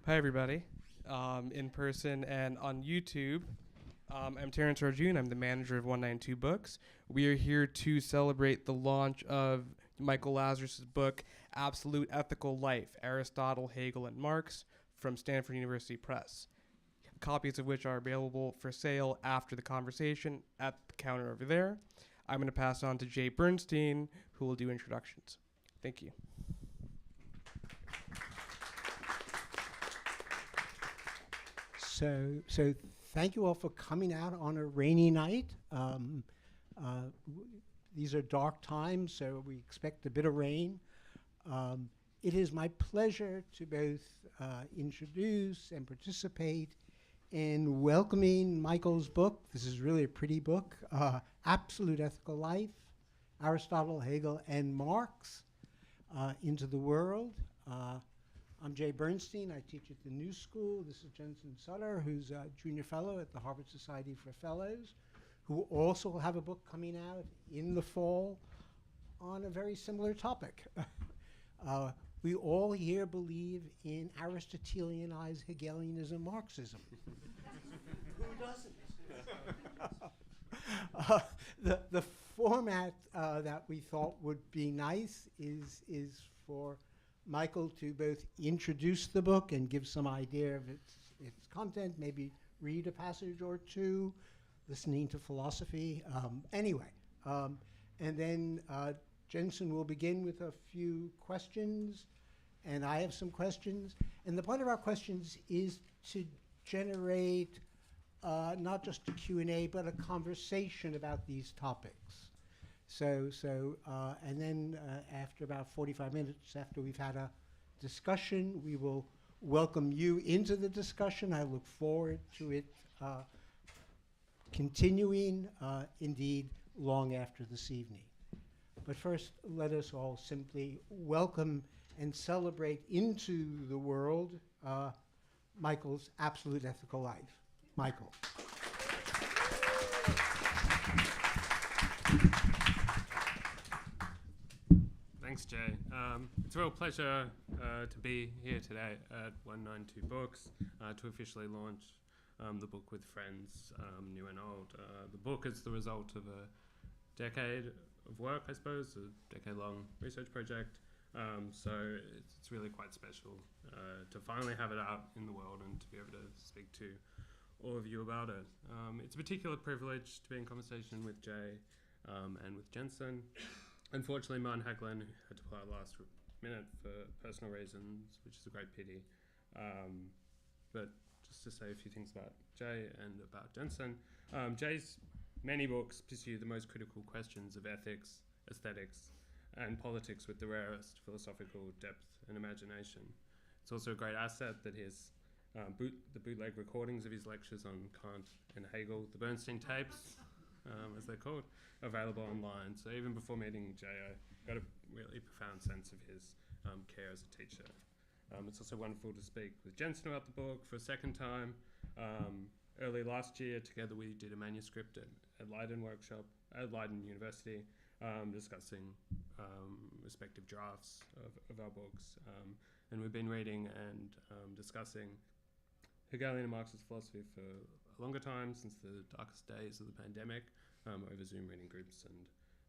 Hi, everybody, in person and on YouTube. I'm Terrence Arjun. I'm the manager of 192 Books. We are here to celebrate the launch of Michael Lazarus' book, Absolute Ethical Life, Aristotle, Hegel, and Marx, from Stanford University Press, copies of which are available for sale after the conversation at the counter over there. I'm going to pass on to Jay Bernstein, who will do introductions. Thank you. So thank you all for coming out on a rainy night. These are dark times, so we expect a bit of rain. It is my pleasure to both introduce and participate in welcoming Michael's book. This is really a pretty book, Absolute Ethical Life, Aristotle, Hegel, and Marx into the world. I'm Jay Bernstein. I teach at the New School. This is Jensen Sutter, who's a junior fellow at the Harvard Society for Fellows, who also will have a book coming out in the fall on a very similar topic. We all here believe in Aristotelianized Hegelianism, Marxism. Who doesn't? The format that we thought would be nice is for Michael to both introduce the book and give some idea of its content, maybe read a passage or two, listening to philosophy. And then Jensen will begin with a few questions, and I have some questions. And the point of our questions is to generate not just a Q&A, but a conversation about these topics. And then after about 45 minutes, after we've had a discussion, we will welcome you into the discussion. I look forward to it continuing, indeed, long after this evening. But first, let us all simply welcome and celebrate into the world Michael's Absolute Ethical Life. Michael. Thanks, Jay. It's a real pleasure to be here today at 192 Books to officially launch the book with friends, new and old. The book is the result of a decade of work, I suppose, a decade-long research project. So it's really quite special to finally have it out in the world and to be able to speak to all of you about it. It's a particular privilege to be in conversation with Jay and with Jensen. Unfortunately, Martin Hägglund had to pull out last minute for personal reasons, which is a great pity. But just to say a few things about Jay and about Jensen. Jay's many books pursue the most critical questions of ethics, aesthetics, and politics with the rarest philosophical depth and imagination. It's also a great asset that his the bootleg recordings of his lectures on Kant and Hegel, the Bernstein tapes, as they're called, available online. So even before meeting Jay, I got a really profound sense of his care as a teacher. It's also wonderful to speak with Jensen about the book for a second time. Early last year, together we did a manuscript at Leiden University, discussing respective drafts of our books. And we've been reading and discussing Hegelian and Marxist philosophy for a longer time, since the darkest days of the pandemic, over Zoom reading groups and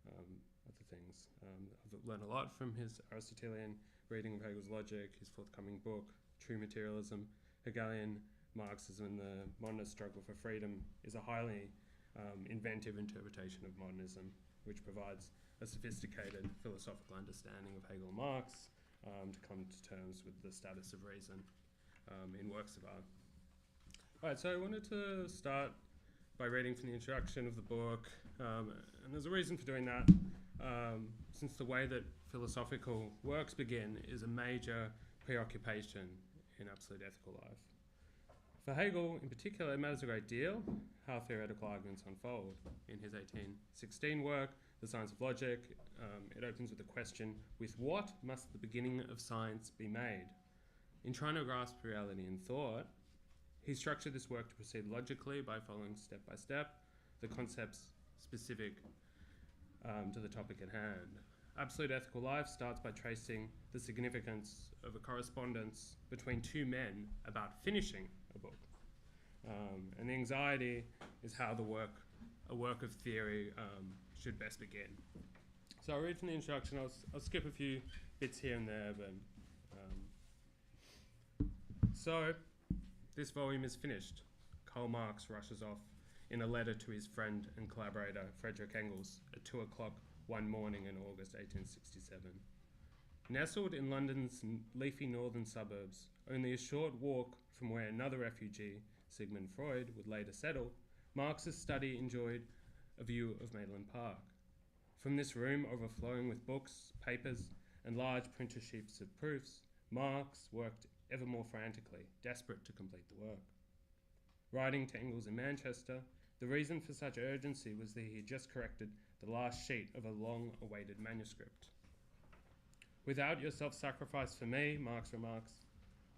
other things. I've learned a lot from his Aristotelian reading of Hegel's logic, his forthcoming book, True Materialism. Hegelian Marxism and the modernist struggle for freedom is a highly inventive interpretation of modernism, which provides a sophisticated philosophical understanding of Hegel and Marx to come to terms with the status of reason in works of art. All right, so I wanted to start by reading from the introduction of the book, and there's a reason for doing that, since the way that philosophical works begin is a major preoccupation in Absolute Ethical Life. For Hegel, in particular, it matters a great deal how theoretical arguments unfold. In his 1816 work, The Science of Logic, it opens with the question, with what must the beginning of science be made? In trying to grasp reality in thought, he structured this work to proceed logically by following step by step the concepts specific to the topic at hand. Absolute Ethical Life starts by tracing the significance of a correspondence between two men about finishing a book. And the anxiety is how a work of theory should best begin. So I'll read from the introduction. I'll skip a few bits here and there, but so this volume is finished. Karl Marx rushes off in a letter to his friend and collaborator Friedrich Engels at 2 o'clock one morning in August 1867. Nestled in London's leafy northern suburbs, only a short walk from where another refugee, Sigmund Freud, would later settle, Marx's study enjoyed a view of Maitland Park. From this room overflowing with books, papers, and large printer sheets of proofs, Marx worked ever more frantically, desperate to complete the work. Writing to Engels in Manchester, the reason for such urgency was that he had just corrected the last sheet of a long-awaited manuscript. Without your self-sacrifice for me, Marx remarks,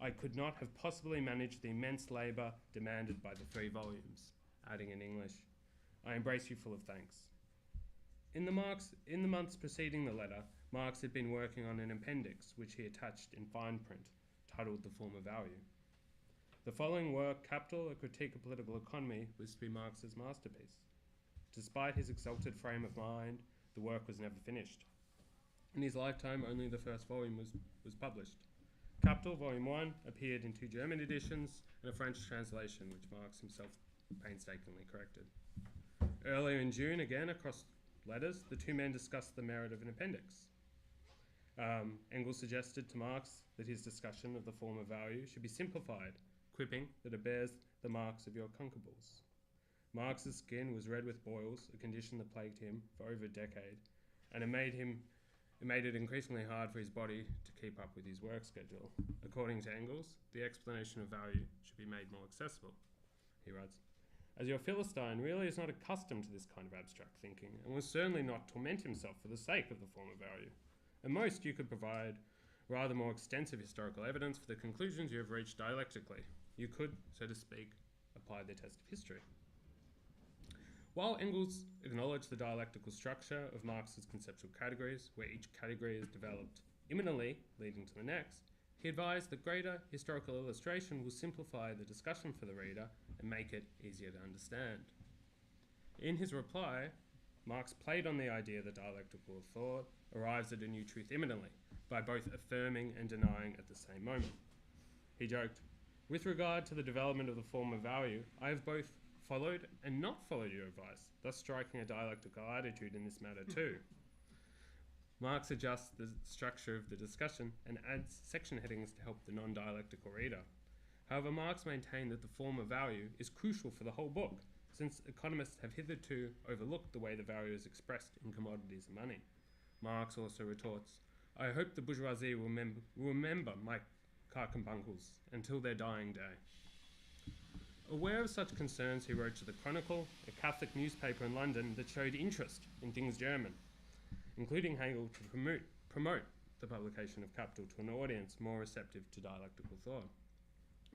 I could not have possibly managed the immense labour demanded by the 3 volumes, adding in English, I embrace you full of thanks. In the months preceding the letter, Marx had been working on an appendix which he attached in fine print, titled The Form of Value. The following work, Capital, A Critique of Political Economy, was to be Marx's masterpiece. Despite his exalted frame of mind, the work was never finished. In his lifetime, only the first volume was published. Capital, Volume 1, appeared in 2 German editions and a French translation, which Marx himself painstakingly corrected. Earlier in June, again across letters, the 2 men discussed the merit of an appendix. Engels suggested to Marx that his discussion of the form of value should be simplified, quipping that it bears the marks of your concubles. Marx's skin was red with boils, a condition that plagued him for over a decade, and it made it increasingly hard for his body to keep up with his work schedule. According to Engels, the explanation of value should be made more accessible. He writes, as your Philistine really is not accustomed to this kind of abstract thinking, and will certainly not torment himself for the sake of the form of value. At most, you could provide rather more extensive historical evidence for the conclusions you have reached dialectically. You could, so to speak, apply the test of history. While Engels acknowledged the dialectical structure of Marx's conceptual categories, where each category is developed imminently, leading to the next, he advised that greater historical illustration will simplify the discussion for the reader and make it easier to understand. In his reply, Marx played on the idea that dialectical thought arrives at a new truth imminently, by both affirming and denying at the same moment. He joked, with regard to the development of the form of value, I have both followed and not followed your advice, thus striking a dialectical attitude in this matter too. Marx adjusts the structure of the discussion and adds section headings to help the non-dialectical reader. However, Marx maintained that the form of value is crucial for the whole book, since economists have hitherto overlooked the way the value is expressed in commodities and money. Marx also retorts, I hope the bourgeoisie will remember my carcambuncles until their dying day. Aware of such concerns, he wrote to the Chronicle, a Catholic newspaper in London that showed interest in things German, including Hegel, to promote the publication of Capital to an audience more receptive to dialectical thought.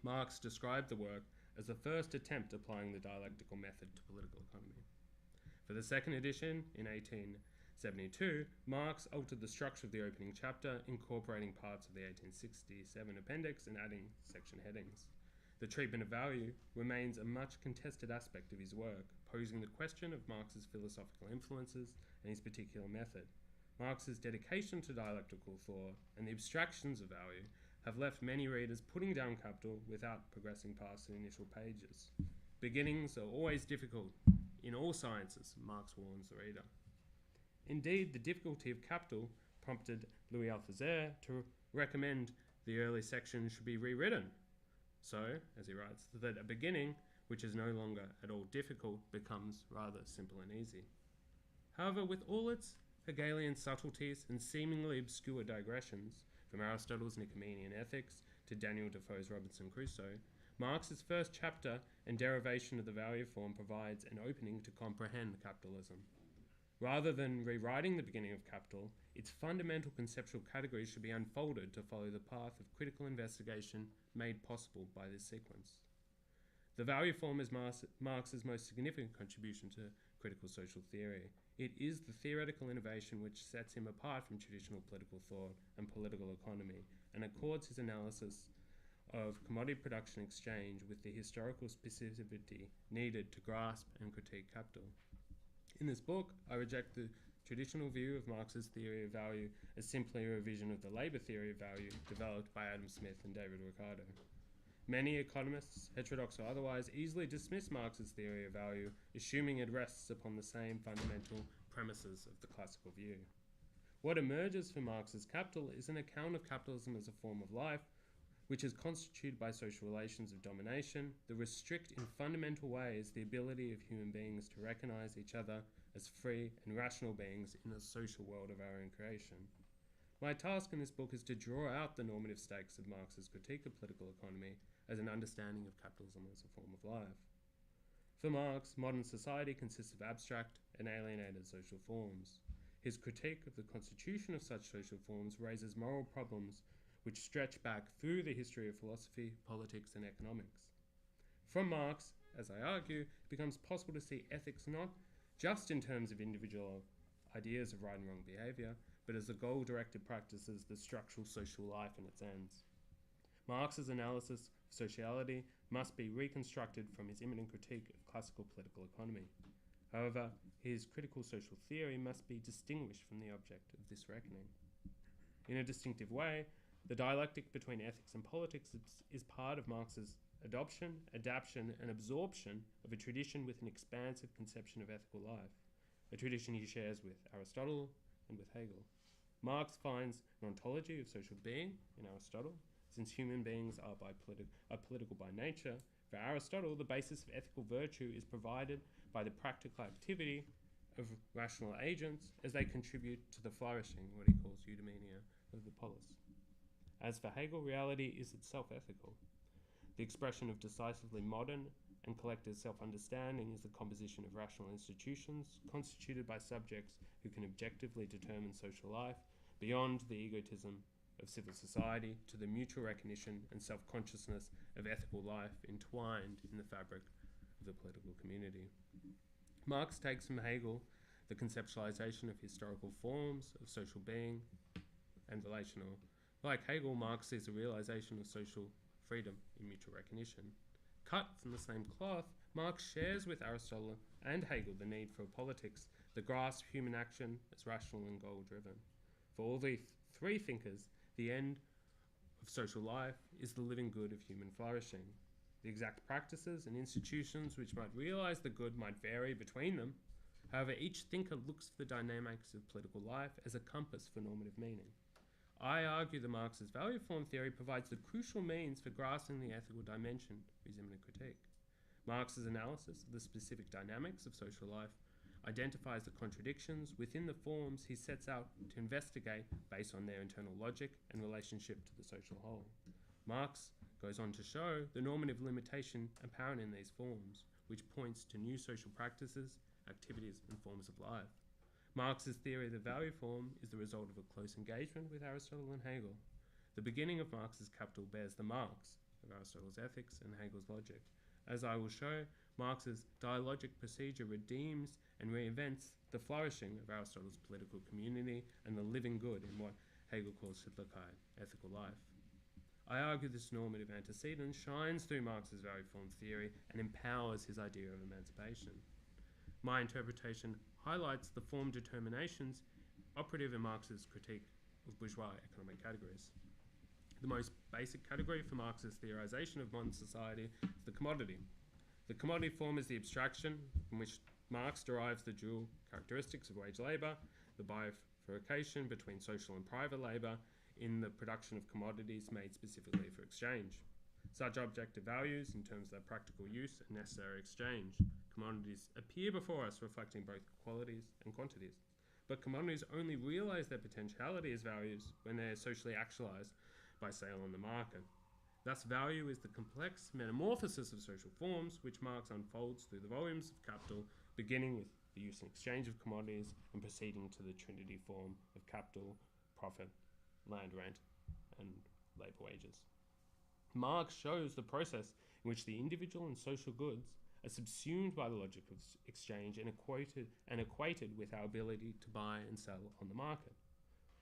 Marx described the work as the first attempt applying the dialectical method to political economy. For the second edition, in 1872, Marx altered the structure of the opening chapter, incorporating parts of the 1867 appendix and adding section headings. The treatment of value remains a much contested aspect of his work, posing the question of Marx's philosophical influences and his particular method. Marx's dedication to dialectical thought and the abstractions of value have left many readers putting down Capital without progressing past the initial pages. Beginnings are always difficult in all sciences, Marx warns the reader. Indeed, the difficulty of Capital prompted Louis Althusser to recommend the early section should be rewritten. So, as he writes, that a beginning, which is no longer at all difficult, becomes rather simple and easy. However, with all its Hegelian subtleties and seemingly obscure digressions, from Aristotle's Nicomachean Ethics to Daniel Defoe's Robinson Crusoe, Marx's first chapter and derivation of the value form provides an opening to comprehend capitalism. Rather than rewriting the beginning of Capital, its fundamental conceptual categories should be unfolded to follow the path of critical investigation made possible by this sequence. The value form is Marx's most significant contribution to critical social theory. It is the theoretical innovation which sets him apart from traditional political thought and political economy, and accords his analysis of commodity production exchange with the historical specificity needed to grasp and critique capital. In this book, I reject the traditional view of Marx's theory of value as simply a revision of the labour theory of value developed by Adam Smith and David Ricardo. Many economists, heterodox or otherwise, easily dismiss Marx's theory of value, assuming it rests upon the same fundamental premises of the classical view. What emerges from Marx's Capital is an account of capitalism as a form of life, which is constituted by social relations of domination that restrict in fundamental ways the ability of human beings to recognize each other as free and rational beings in the social world of our own creation. My task in this book is to draw out the normative stakes of Marx's critique of political economy as an understanding of capitalism as a form of life. For Marx, modern society consists of abstract and alienated social forms. His critique of the constitution of such social forms raises moral problems which stretch back through the history of philosophy, politics, and economics. From Marx, as I argue, it becomes possible to see ethics not just in terms of individual ideas of right and wrong behaviour, but as the goal-directed practices that structure social life and its ends. Marx's analysis of sociality must be reconstructed from his imminent critique of classical political economy. However, his critical social theory must be distinguished from the object of this reckoning. In a distinctive way, the dialectic between ethics and politics is part of Marx's adoption, adaptation, and absorption of a tradition with an expansive conception of ethical life, a tradition he shares with Aristotle and with Hegel. Marx finds an ontology of social being in Aristotle, since human beings are political by nature. For Aristotle, the basis of ethical virtue is provided by the practical activity of rational agents as they contribute to the flourishing, what he calls eudaimonia, of the polis. As for Hegel, reality is itself ethical. The expression of decisively modern and collective self-understanding is the composition of rational institutions constituted by subjects who can objectively determine social life beyond the egotism of civil society to the mutual recognition and self-consciousness of ethical life entwined in the fabric of the political community. Marx takes from Hegel the conceptualization of historical forms of social being and relational. Like Hegel, Marx sees a realization of social freedom in mutual recognition. Cut from the same cloth, Marx shares with Aristotle and Hegel the need for a politics that grasps human action as rational and goal-driven. For all the three thinkers, the end of social life is the living good of human flourishing. The exact practices and institutions which might realize the good might vary between them. However, each thinker looks for the dynamics of political life as a compass for normative meaning. I argue that Marx's value form theory provides the crucial means for grasping the ethical dimension of his imminent critique. Marx's analysis of the specific dynamics of social life identifies the contradictions within the forms he sets out to investigate based on their internal logic and relationship to the social whole. Marx goes on to show the normative limitation apparent in these forms, which points to new social practices, activities, and forms of life. Marx's theory of the value form is the result of a close engagement with Aristotle and Hegel. The beginning of Marx's Capital bears the marks of Aristotle's ethics and Hegel's logic. As I will show, Marx's dialogic procedure redeems and reinvents the flourishing of Aristotle's political community and the living good in what Hegel calls Sittlichkeit, ethical life. I argue this normative antecedent shines through Marx's value form theory and empowers his idea of emancipation. My interpretation highlights the form determinations operative in Marx's critique of bourgeois economic categories. The most basic category for Marx's theorization of modern society is the commodity. The commodity form is the abstraction from which Marx derives the dual characteristics of wage labour, the bifurcation between social and private labour in the production of commodities made specifically for exchange. Such objective values, in terms of their practical use and necessary exchange, commodities appear before us reflecting both qualities and quantities. But commodities only realise their potentiality as values when they are socially actualised by sale on the market. Thus, value is the complex metamorphosis of social forms which Marx unfolds through the volumes of Capital, beginning with the use and exchange of commodities and proceeding to the trinity form of capital, profit, land rent, and labour wages. Marx shows the process in which the individual and social goods are subsumed by the logic of exchange and equated with our ability to buy and sell on the market.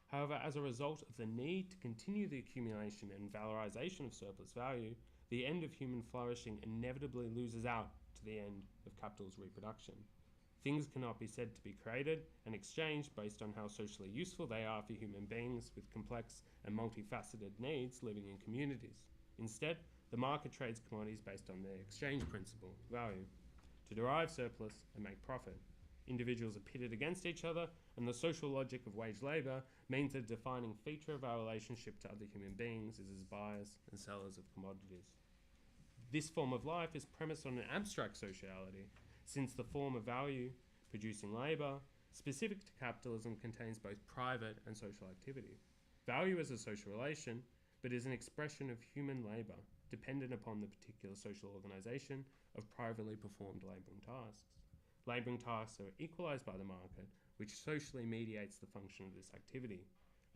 However, as a result of the need to continue the accumulation and valorization of surplus value, the end of human flourishing inevitably loses out to the end of capital's reproduction. Things cannot be said to be created and exchanged based on how socially useful they are for human beings with complex and multifaceted needs living in communities. Instead, the market trades commodities based on their exchange principle, value, to derive surplus and make profit. Individuals are pitted against each other, and the social logic of wage labour means that a defining feature of our relationship to other human beings is as buyers and sellers of commodities. This form of life is premised on an abstract sociality, since the form of value, producing labour, specific to capitalism, contains both private and social activity. Value is a social relation, but is an expression of human labour, dependent upon the particular social organisation of privately performed labouring tasks. Labouring tasks are equalised by the market, which socially mediates the function of this activity.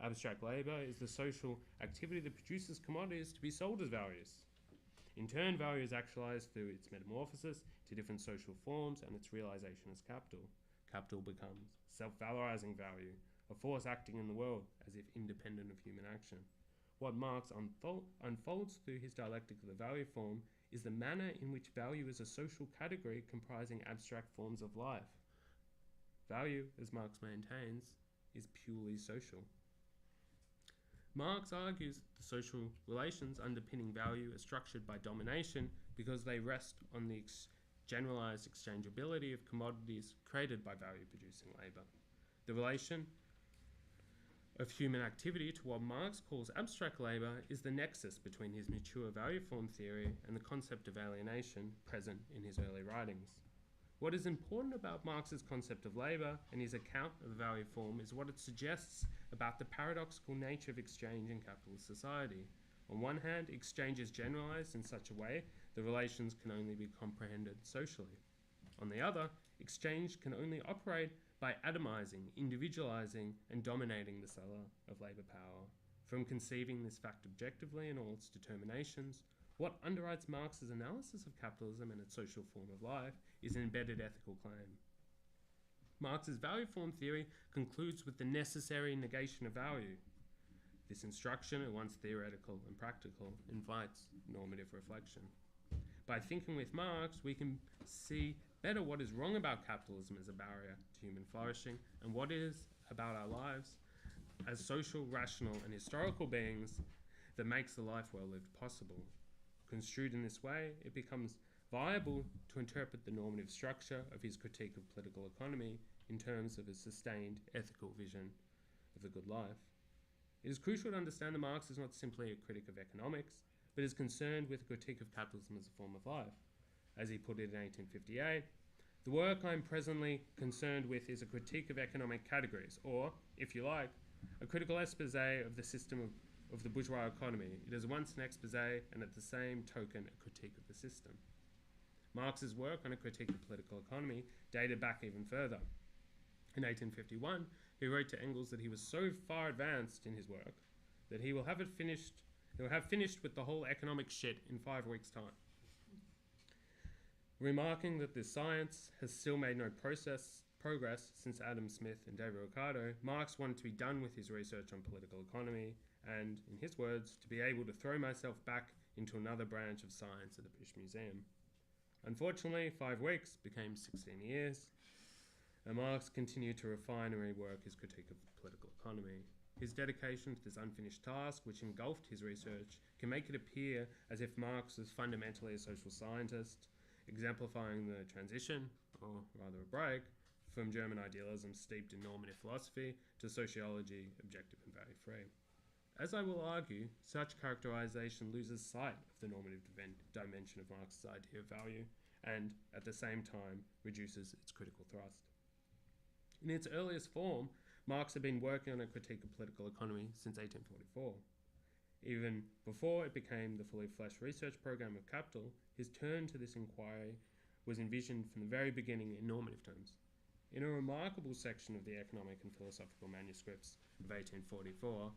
Abstract labour is the social activity that produces commodities to be sold as values. In turn, value is actualised through its metamorphosis to different social forms and its realisation as capital. Capital becomes self-valorising value, a force acting in the world as if independent of human action. What Marx unfolds through his dialectic of the value form is the manner in which value is a social category comprising abstract forms of life. Value, as Marx maintains, is purely social. Marx argues that the social relations underpinning value are structured by domination because they rest on the generalized exchangeability of commodities created by value-producing labour. The relation of human activity to what Marx calls abstract labour is the nexus between his mature value form theory and the concept of alienation present in his early writings. What is important about Marx's concept of labour and his account of the value form is what it suggests about the paradoxical nature of exchange in capitalist society. On one hand, exchange is generalised in such a way that relations can only be comprehended socially. On the other, exchange can only operate by atomising, individualising, and dominating the seller of labour power. From conceiving this fact objectively in all its determinations, what underwrites Marx's analysis of capitalism and its social form of life is an embedded ethical claim. Marx's value form theory concludes with the necessary negation of value. This instruction, at once theoretical and practical, invites normative reflection. By thinking with Marx, we can see better what is wrong about capitalism as a barrier to human flourishing and what is about our lives as social, rational, and historical beings that makes the life well lived possible. Construed in this way, it becomes viable to interpret the normative structure of his critique of political economy in terms of a sustained ethical vision of the good life. It is crucial to understand that Marx is not simply a critic of economics, but is concerned with a critique of capitalism as a form of life. As he put it in 1858, the work I am presently concerned with is a critique of economic categories, or, if you like, a critical exposé of the system of the bourgeois economy. It is once an exposé and at the same token a critique of the system. Marx's work on a critique of political economy dated back even further. In 1851, he wrote to Engels that he was so far advanced in his work that he will have finished with the whole economic shit in 5 weeks' time. Remarking that this science has still made no progress since Adam Smith and David Ricardo, Marx wanted to be done with his research on political economy and, in his words, to be able to throw myself back into another branch of science at the British Museum. Unfortunately, 5 weeks became 16 years, and Marx continued to refine and rework his critique of political economy. His dedication to this unfinished task, which engulfed his research, can make it appear as if Marx was fundamentally a social scientist, exemplifying the transition, or rather a break, from German idealism steeped in normative philosophy to sociology, objective and value-free. As I will argue, such characterization loses sight of the normative dimension of Marx's idea of value and, at the same time, reduces its critical thrust. In its earliest form, Marx had been working on a critique of political economy since 1844. Even before it became the fully fleshed research program of Capital, his turn to this inquiry was envisioned from the very beginning in normative terms. In a remarkable section of the Economic and Philosophical Manuscripts of 1844,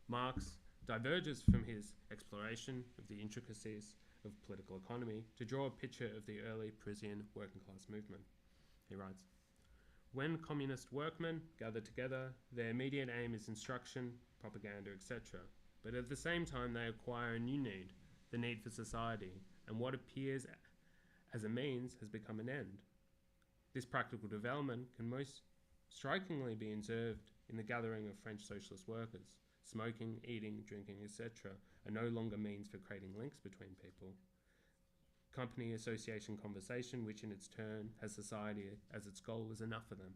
Marx diverges from his exploration of the intricacies of political economy to draw a picture of the early Parisian working class movement. He writes, "When communist workmen gather together, their immediate aim is instruction, propaganda, etc. But at the same time they acquire a new need, the need for society, and what appears as a means has become an end. This practical development can most strikingly be observed in the gathering of French socialist workers. Smoking, eating, drinking, etc. are no longer means for creating links between people. Company, association, conversation, which in its turn has society as its goal, is enough for them.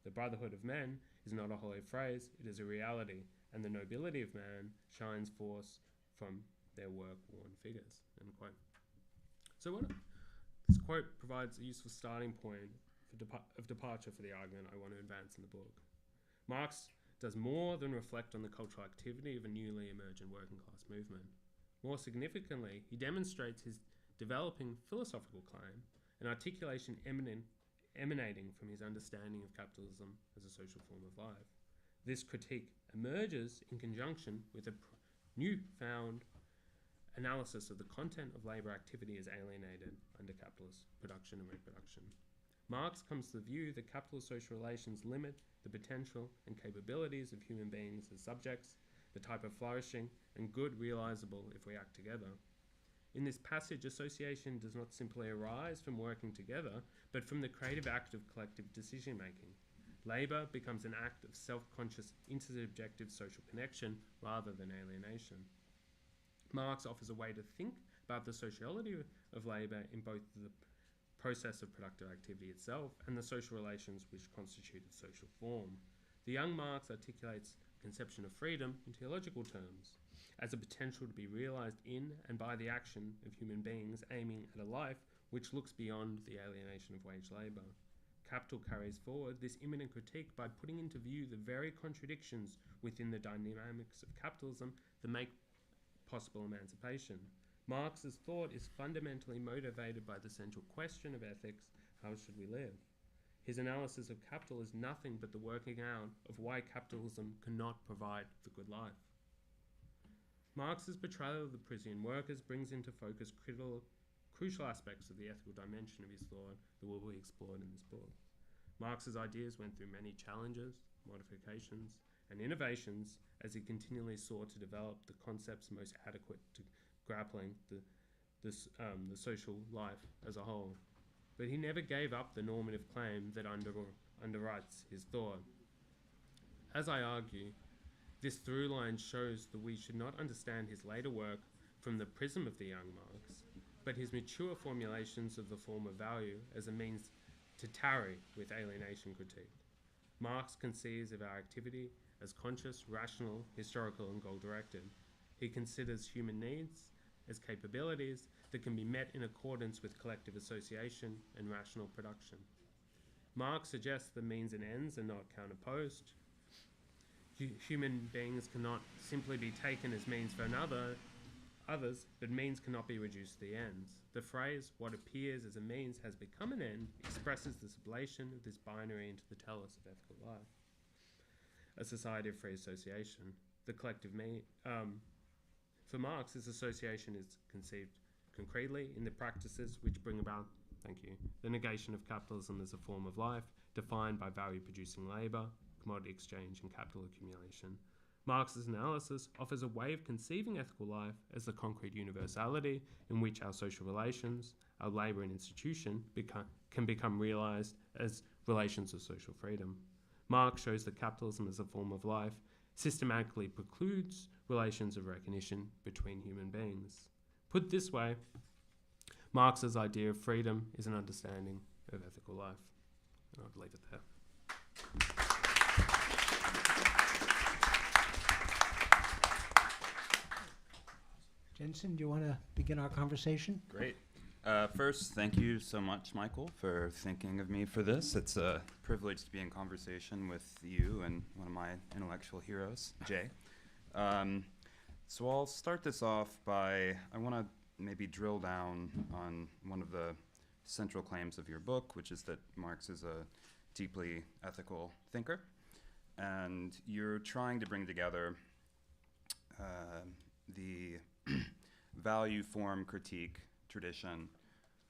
The brotherhood of men is not a hollow phrase, it is a reality, and the nobility of man shines forth from their work-worn figures." End quote. So this quote provides a useful starting point of departure for the argument I want to advance in the book. Marx does more than reflect on the cultural activity of a newly emergent working class movement. More significantly, he demonstrates his developing philosophical claim, an articulation emanating from his understanding of capitalism as a social form of life. This critique emerges in conjunction with a newfound analysis of the content of labour activity as alienated under capitalist production and reproduction. Marx comes to the view that capitalist social relations limit the potential and capabilities of human beings as subjects, the type of flourishing and good realisable if we act together. In this passage, association does not simply arise from working together, but from the creative act of collective decision-making. Labour becomes an act of self-conscious intersubjective social connection rather than alienation. Marx offers a way to think about the sociality of labour in both the process of productive activity itself and the social relations which constitute its social form. The young Marx articulates a conception of freedom in theological terms as a potential to be realised in and by the action of human beings aiming at a life which looks beyond the alienation of wage labour. Capital carries forward this imminent critique by putting into view the very contradictions within the dynamics of capitalism that make possible emancipation. Marx's thought is fundamentally motivated by the central question of ethics: how should we live? His analysis of capital is nothing but the working out of why capitalism cannot provide the good life. Marx's portrayal of the Parisian workers brings into focus crucial aspects of the ethical dimension of his thought that will be explored in this book. Marx's ideas went through many challenges, modifications, and innovations as he continually sought to develop the concepts most adequate to grappling the social life as a whole. But he never gave up the normative claim that underwrites his thought. As I argue, this through line shows that we should not understand his later work from the prism of the young Marx, but his mature formulations of the form of value as a means to tarry with alienation critique. Marx conceives of our activity as conscious, rational, historical, and goal-directed. He considers human needs as capabilities that can be met in accordance with collective association and rational production. Marx suggests that means and ends are not counterposed. Human beings cannot simply be taken as means for others, but means cannot be reduced to the ends. The phrase, what appears as a means has become an end, expresses the sublation of this binary into the telos of ethical life. A society of free association. The collective for Marx, this association is conceived concretely in the practices which bring about, the negation of capitalism as a form of life, defined by value-producing labour, commodity exchange, and capital accumulation. Marx's analysis offers a way of conceiving ethical life as the concrete universality in which our social relations, our labour and institution can become realised as relations of social freedom. Marx shows that capitalism as a form of life systematically precludes relations of recognition between human beings. Put this way, Marx's idea of freedom is an understanding of ethical life. And I'll leave it there. Jensen, do you want to begin our conversation? Great. First, thank you so much, Michael, for thinking of me for this. It's a privilege to be in conversation with you and one of my intellectual heroes, Jay. So I'll start this off by, I want to maybe drill down on one of the central claims of your book, which is that Marx is a deeply ethical thinker. And you're trying to bring together the value form critique tradition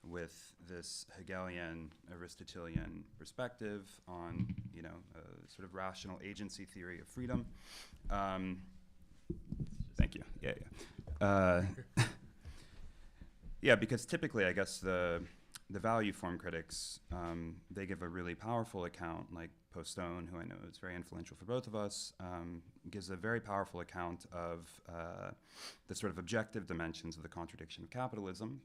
with this Hegelian, Aristotelian perspective on, sort of rational agency theory of freedom. Thank you. Yeah. Yeah, because typically, I guess the value form critics, they give a really powerful account, like Postone, who I know is very influential for both of us, gives a very powerful account of the sort of objective dimensions of the contradiction of capitalism.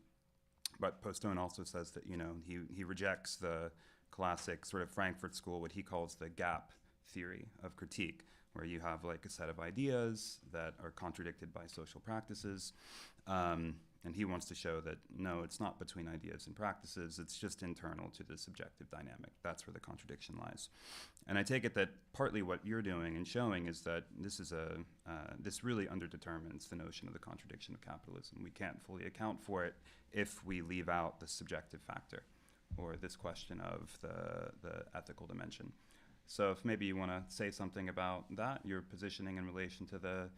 But Postone also says that, he rejects the classic sort of Frankfurt School, what he calls the gap theory of critique, where you have like a set of ideas that are contradicted by social practices. And he wants to show that, no, it's not between ideas and practices, it's just internal to the subjective dynamic. That's where the contradiction lies. And I take it that partly what you're doing and showing is that this really underdetermines the notion of the contradiction of capitalism. We can't fully account for it if we leave out the subjective factor, or this question of the ethical dimension. So if maybe you want to say something about that, your positioning in relation to the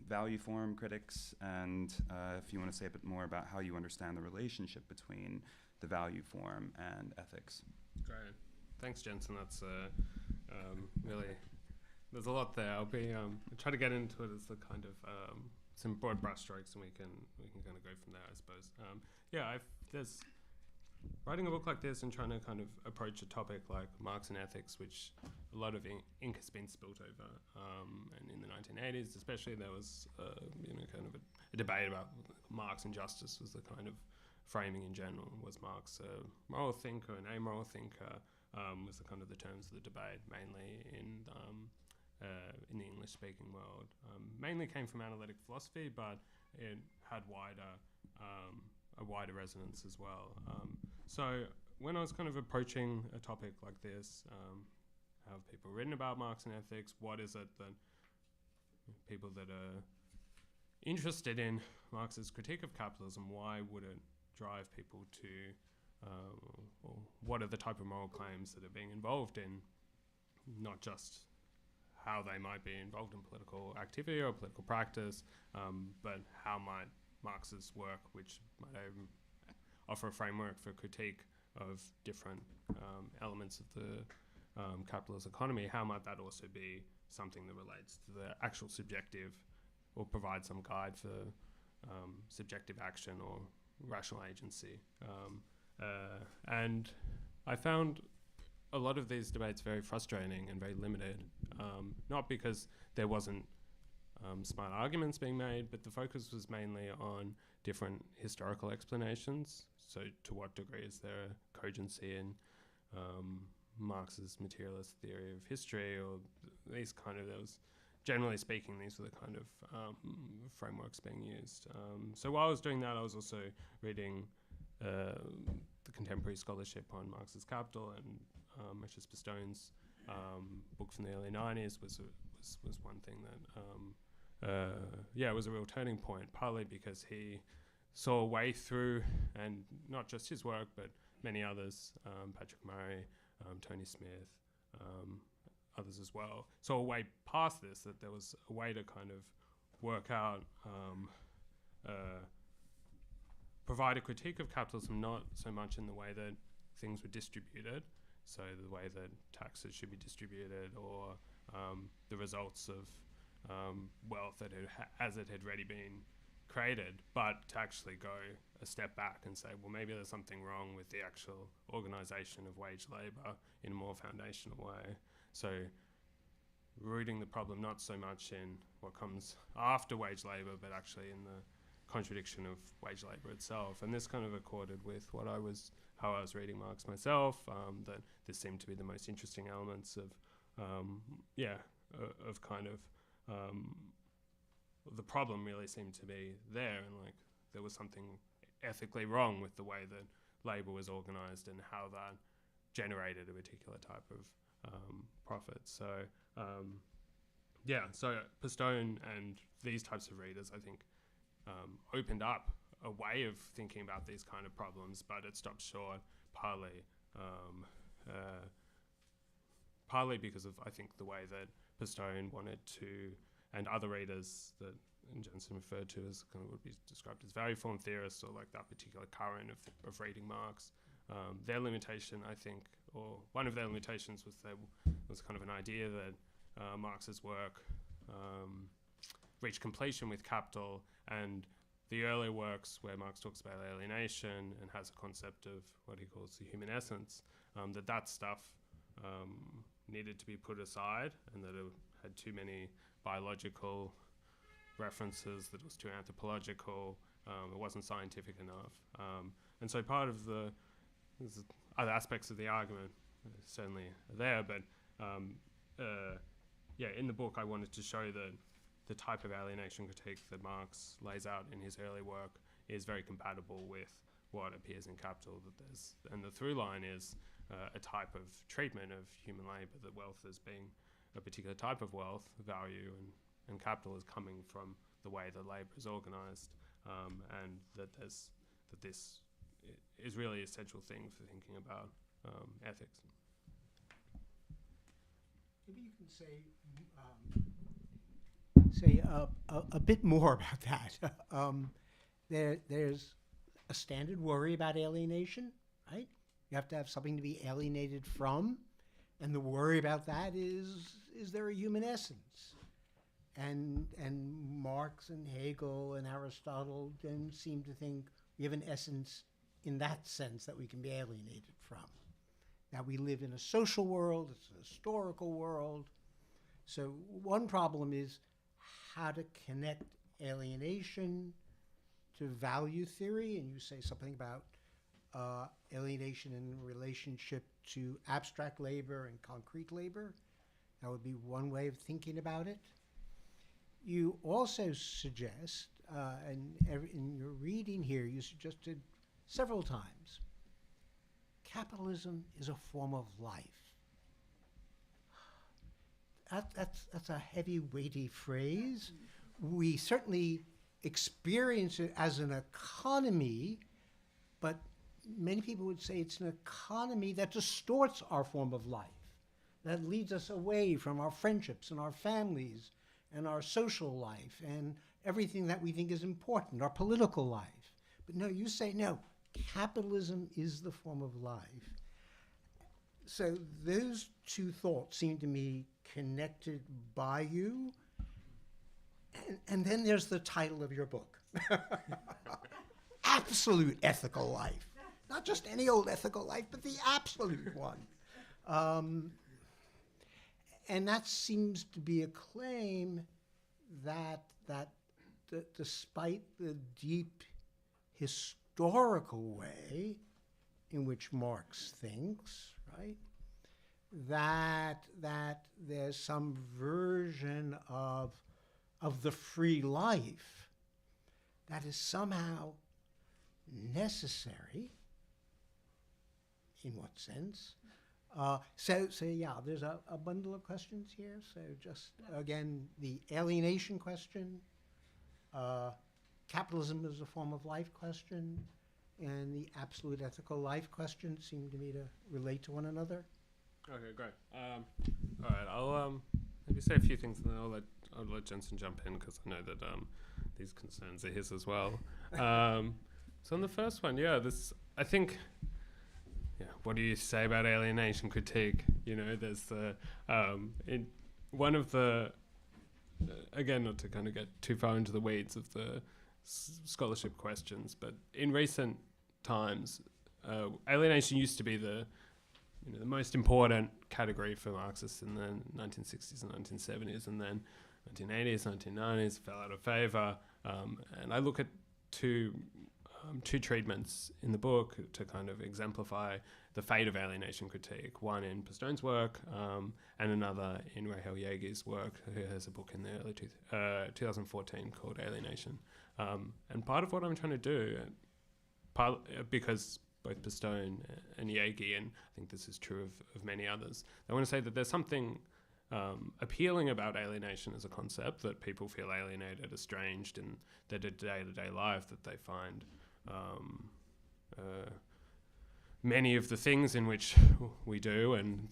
value form critics, and if you want to say a bit more about how you understand the relationship between the value form and ethics. Great. Thanks, Jensen. That's really, there's a lot there. I'll try to get into it as the kind of some broad brushstrokes, and we can kind of go from there, I suppose. There's writing a book like this and trying to kind of approach a topic like Marx and ethics, which a lot of ink has been spilt over. And in the 1980s, especially, there was kind of a debate about Marx and justice was the kind of framing in general. Was Marx a moral thinker, an amoral thinker? Was the kind of the terms of the debate, mainly in the English-speaking world. Mainly came from analytic philosophy, but it had a wider resonance as well. So when I was kind of approaching a topic like this, how have people written about Marx and ethics? What is it that people that are interested in Marx's critique of capitalism, why would it drive people to, or what are the type of moral claims that are being involved in, not just how they might be involved in political activity or political practice, but how might Marx's work, which might offer a framework for critique of different elements of the capitalist economy, how might that also be something that relates to the actual subjective, or provide some guide for subjective action or rational agency. And I found a lot of these debates very frustrating and very limited, not because there wasn't smart arguments being made, but the focus was mainly on different historical explanations. So to what degree is there a cogency in Marx's materialist theory of history, or these kind of, generally speaking, these were the kind of frameworks being used. So while I was doing that, I was also reading the contemporary scholarship on Marx's Capital, and Michel Pistone's book from the early 90s was one thing that it was a real turning point, partly because he saw a way through, and not just his work, but many others, Patrick Murray, Tony Smith, others as well, saw a way past this, that there was a way to kind of work out, provide a critique of capitalism, not so much in the way that things were distributed, so the way that taxes should be distributed, or the results of wealth that as it had already been created, but to actually go a step back and say, well, maybe there's something wrong with the actual organization of wage labor in a more foundational way. So rooting the problem not so much in what comes after wage labor, but actually in the contradiction of wage labor itself. And this kind of accorded with how I was reading Marx myself, that this seemed to be the most interesting elements of the problem really seemed to be there, and like there was something ethically wrong with the way that labor was organized and how that generated a particular type of profit. So so Pistone and these types of readers, I think, opened up a way of thinking about these kind of problems, but it stopped short, partly because of, I think, the way that Pistone wanted to, and other readers that Jensen referred to as kind of would be described as value form theorists, or like that particular current of reading Marx. Their limitation, I think, or one of their limitations was kind of an idea that Marx's work reached completion with Capital, and the earlier works where Marx talks about alienation and has a concept of what he calls the human essence, that stuff needed to be put aside, and that it had too many biological references, that it was too anthropological, it wasn't scientific enough. And so part of there's other aspects of the argument certainly are there, but in the book I wanted to show that the type of alienation critique that Marx lays out in his early work is very compatible with what appears in Capital. And the through line is a type of treatment of human labour, that wealth as being a particular type of wealth, value, and capital is coming from the way that labour is organised, and that this is really an essential thing for thinking about ethics. Maybe you can say a bit more about that. There's a standard worry about alienation, right? You have to have something to be alienated from, and the worry about that is there a human essence? And Marx and Hegel and Aristotle then seem to think we have an essence in that sense that we can be alienated from. Now we live in a social world, it's a historical world. So one problem is how to connect alienation to value theory, and you say something about alienation in relationship to abstract labor and concrete labor. That would be one way of thinking about it. You also suggest, in your reading here, you suggested several times, capitalism is a form of life. That's a heavy, weighty phrase. We certainly experience it as an economy, but many people would say it's an economy that distorts our form of life, that leads us away from our friendships and our families and our social life and everything that we think is important, our political life. But no, you say, no, capitalism is the form of life. So those two thoughts seem to me connected by you. And then there's the title of your book. Absolute Ethical Life. Not just any old ethical life, but the absolute one. And that seems to be a claim that despite the deep historical way in which Marx thinks, right, that there's some version of the free life that is somehow necessary. In what sense? So yeah, there's a bundle of questions here. So just, again, the alienation question, capitalism as a form of life question, and the absolute ethical life question seem to me to relate to one another. Okay, great. All right, I'll maybe say a few things, and then I'll let Jensen jump in, because I know that these concerns are his as well. So on the first one, I think, what do you say about alienation critique? There's the one of the again, not to kind of get too far into the weeds of the scholarship questions, but in recent times, alienation used to be the most important category for Marxists in the 1960s and 1970s, and then 1980s, 1990s fell out of favor. And I look at two treatments in the book to kind of exemplify the fate of alienation critique. One in Pastone's work, and another in Rahel Yeagi's work, who has a book in the early 2014 called Alienation. And part of what I'm trying to do, because both Pastone and Yeagi, and I think this is true of many others, I want to say that there's something appealing about alienation as a concept, that people feel alienated, estranged in their day-to-day life, that they find many of the things in which we do and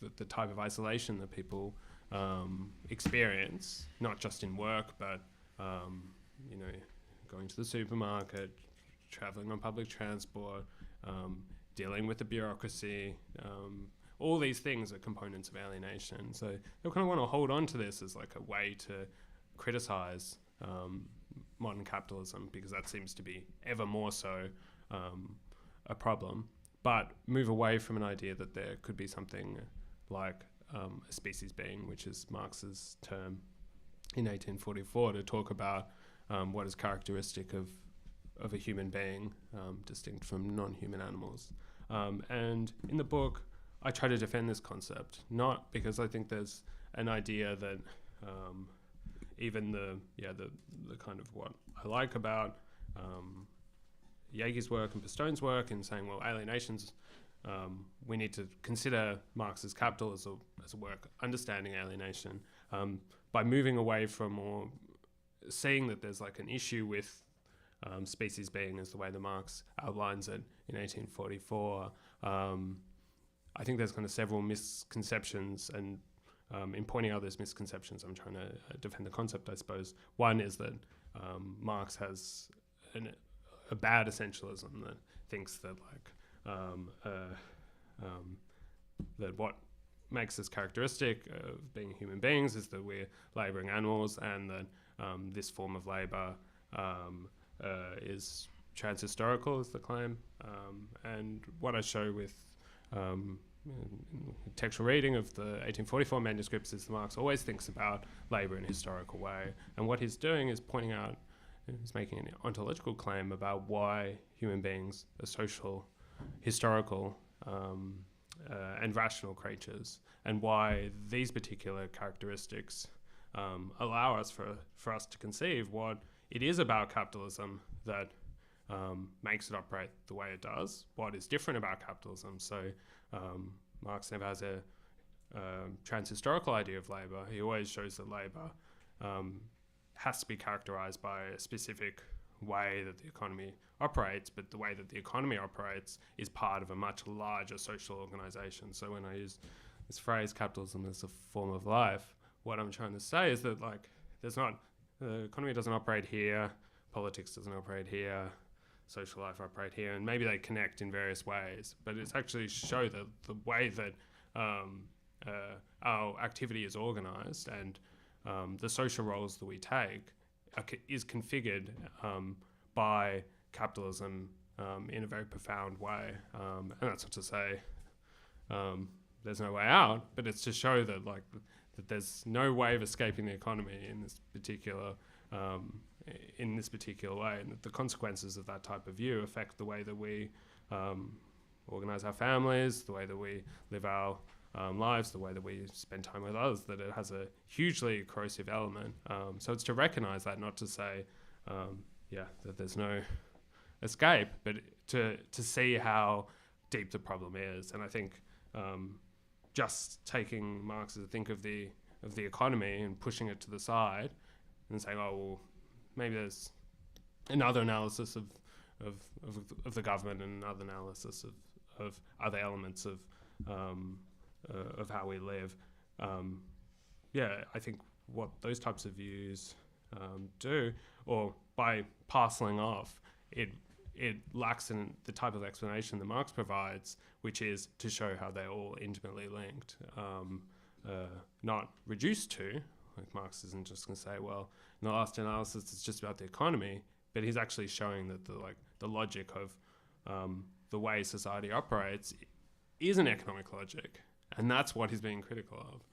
the type of isolation that people experience, not just in work, but you know, going to the supermarket, traveling on public transport, dealing with the bureaucracy. All these things are components of alienation. So they kind of want to hold on to this as like a way to criticize modern capitalism, because that seems to be ever more so a problem, but move away from an idea that there could be something like a species being, which is Marx's term in 1844 to talk about what is characteristic of a human being, distinct from non-human animals. And in the book, I try to defend this concept, not because I think there's an idea that even the kind of what I like about Jaeger's work and Pistone's work in saying, well, alienations, we need to consider Marx's Capital as a work understanding alienation by moving away from or seeing that there's like an issue with species being as the way that Marx outlines it in 1844. I think there's kind of several misconceptions, and in pointing out those misconceptions, I'm trying to defend the concept, I suppose. One is that Marx has a bad essentialism that thinks that that what makes us characteristic of being human beings is that we're labouring animals, and that this form of labour is transhistorical, is the claim. And what I show with textual reading of the 1844 manuscripts is that Marx always thinks about labour in a historical way. And what he's doing is pointing out, he's making an ontological claim about why human beings are social, historical, and rational creatures, and why these particular characteristics allow us for us to conceive what it is about capitalism that makes it operate the way it does, what is different about capitalism. So Marx never has a transhistorical idea of labour. He always shows that labour has to be characterised by a specific way that the economy operates, but the way that the economy operates is part of a much larger social organisation. So when I use this phrase, capitalism as a form of life, what I'm trying to say is that the economy doesn't operate here, politics doesn't operate here, social life operate here, and maybe they connect in various ways, but it's actually show that the way that our activity is organised and the social roles that we take is configured by capitalism in a very profound way. And that's not to say there's no way out, but it's to show that that there's no way of escaping the economy in this particular way, and that the consequences of that type of view affect the way that we organise our families, the way that we live our lives, the way that we spend time with others, that it has a hugely corrosive element. So it's to recognise that, not to say, that there's no escape, but to see how deep the problem is. And I think just taking Marx to think of the economy and pushing it to the side and saying, oh, well, maybe there's another analysis of the government and another analysis of other elements of how we live. I think what those types of views do, or by parceling off, it lacks in the type of explanation that Marx provides, which is to show how they're all intimately linked, not reduced to, like Marx isn't just going to say, well, in the last analysis it's just about the economy, but he's actually showing that the logic of the way society operates is an economic logic, and that's what he's being critical of.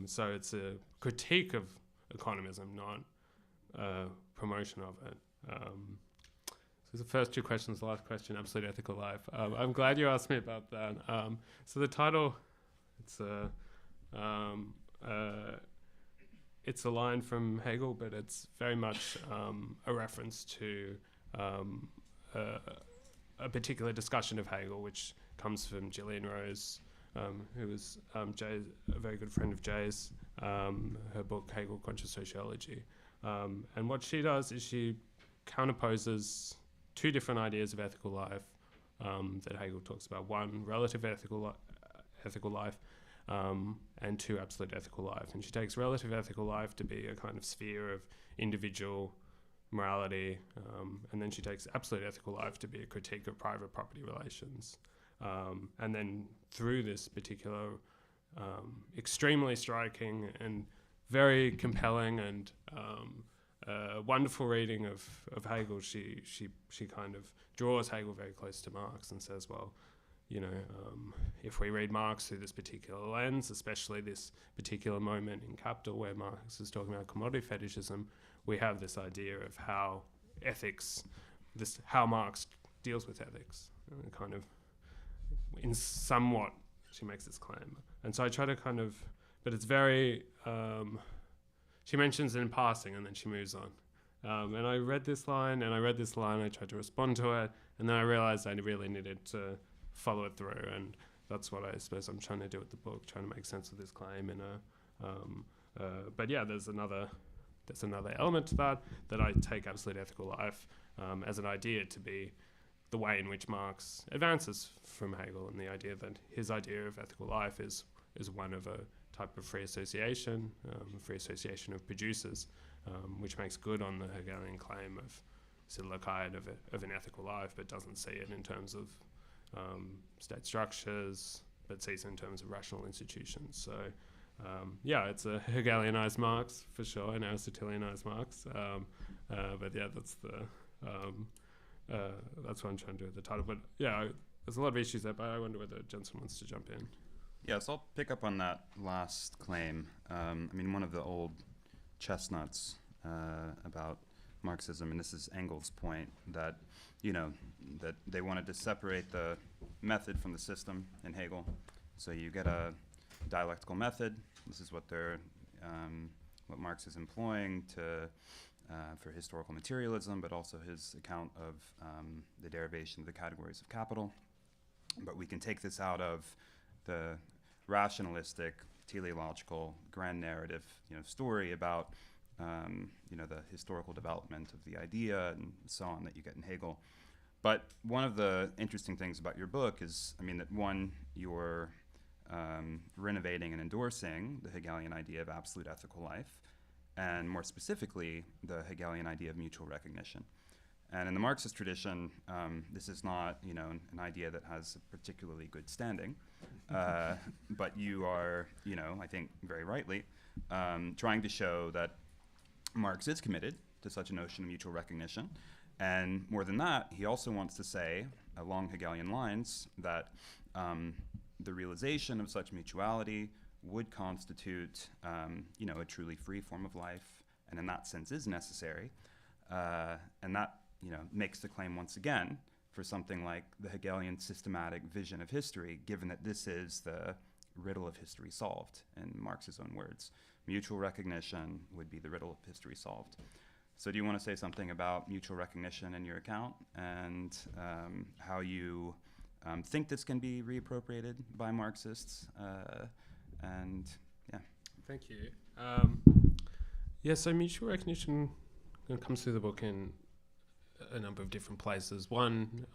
So it's a critique of economism, not a promotion of it. So the first two questions, the last question, absolute ethical life. I'm glad you asked me about that. So the title, it's a line from Hegel, but it's very much a reference to a particular discussion of Hegel, which comes from Gillian Rose, who was a very good friend of Jay's, her book Hegel, Conscious Sociology. And what she does is she counterposes two different ideas of ethical life that Hegel talks about. One, relative ethical life, and to absolute ethical life. And she takes relative ethical life to be a kind of sphere of individual morality, and then she takes absolute ethical life to be a critique of private property relations. And then through this particular extremely striking and very compelling and wonderful reading of Hegel, she kind of draws Hegel very close to Marx and says, well, if we read Marx through this particular lens, especially this particular moment in Capital where Marx is talking about commodity fetishism, we have this idea of how ethics, how Marx deals with ethics, kind of in somewhat she makes this claim. And so I try to but it's very, she mentions it in passing and then she moves on. And I read this line, I tried to respond to it, and then I realized I really needed to follow it through, and that's what I suppose I'm trying to do with the book, trying to make sense of this claim. But yeah, there's another element to that I take absolute ethical life as an idea to be the way in which Marx advances from Hegel, and the idea that his idea of ethical life is one of a type of free association of producers, which makes good on the Hegelian claim of Sittlichkeit of an ethical life, but doesn't see it in terms of state structures, but sees it in terms of rational institutions. So yeah, it's a Hegelianized Marx for sure, an Aristotelianized Marx. But yeah, that's what I'm trying to do with the title. But yeah, there's a lot of issues there, but I wonder whether Jensen wants to jump in. Yeah, so I'll pick up on that last claim. One of the old chestnuts about Marxism, and this is Engels' point, that that they wanted to separate the method from the system in Hegel. So you get a dialectical method. This is what what Marx is employing for historical materialism, but also his account of the derivation of the categories of capital. But we can take this out of the rationalistic, teleological, grand narrative, story about the historical development of the idea and so on that you get in Hegel. But one of the interesting things about your book is, that one, you're renovating and endorsing the Hegelian idea of absolute ethical life, and more specifically, the Hegelian idea of mutual recognition. And in the Marxist tradition, this is not, an idea that has a particularly good standing, but you are, I think very rightly, trying to show that Marx is committed to such a notion of mutual recognition. And more than that, he also wants to say, along Hegelian lines, that the realization of such mutuality would constitute, a truly free form of life, and in that sense is necessary. And that, makes the claim once again for something like the Hegelian systematic vision of history, given that this is the riddle of history solved, in Marx's own words. Mutual recognition would be the riddle of history solved. So do you want to say something about mutual recognition in your account, and how you think this can be reappropriated by Marxists? And yeah. Thank you. So mutual recognition comes through the book in a number of different places. One,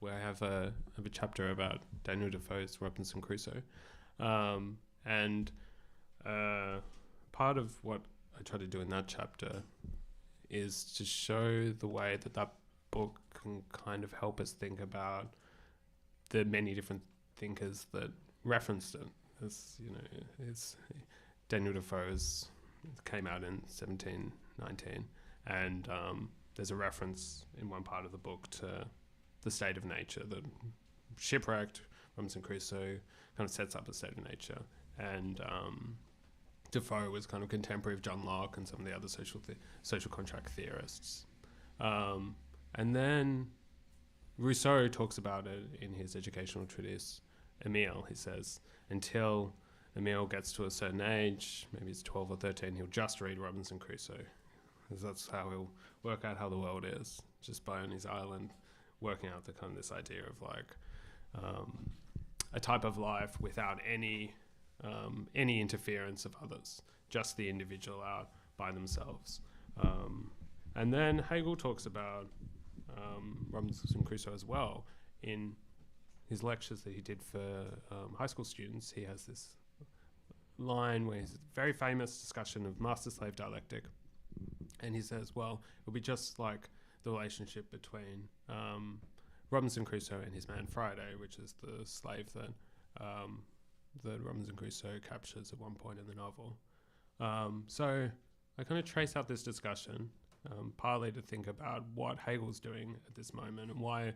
where I have a chapter about Daniel Defoe's Robinson Crusoe. And part of what I try to do in that chapter is to show the way that book can kind of help us think about the many different thinkers that referenced it. It's Daniel Defoe's came out in 1719, and there's a reference in one part of the book to the state of nature, that shipwrecked Robinson Crusoe kind of sets up a state of nature, and Defoe was kind of contemporary of John Locke and some of the other social contract theorists. And then Rousseau talks about it in his educational treatise, Emile. He says, until Emile gets to a certain age, maybe it's 12 or 13, he'll just read Robinson Crusoe. Because that's how he'll work out how the world is, just by on his island, working out the kind of this idea of like a type of life without any interference of others, just the individual out by themselves. And then Hegel talks about Robinson Crusoe as well in his lectures that he did for high school students. He has this line where he's a very famous discussion of master-slave dialectic, and he says, well, it'll be just like the relationship between Robinson Crusoe and his man Friday, which is the slave that Robinson Crusoe captures at one point in the novel. So I kind of trace out this discussion, partly to think about what Hegel's doing at this moment and why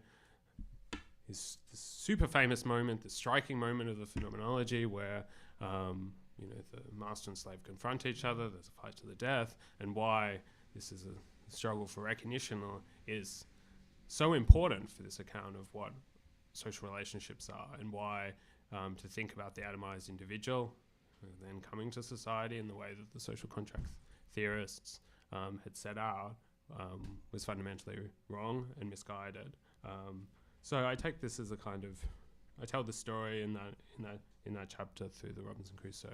this super famous moment, this striking moment of the phenomenology where the master and slave confront each other, there's a fight to the death, and why this is a struggle for recognition is so important for this account of what social relationships are, and why to think about the atomized individual then coming to society in the way that the social contract theorists had set out was fundamentally wrong and misguided. So I take this as a kind of, I tell the story in that chapter through the Robinson Crusoe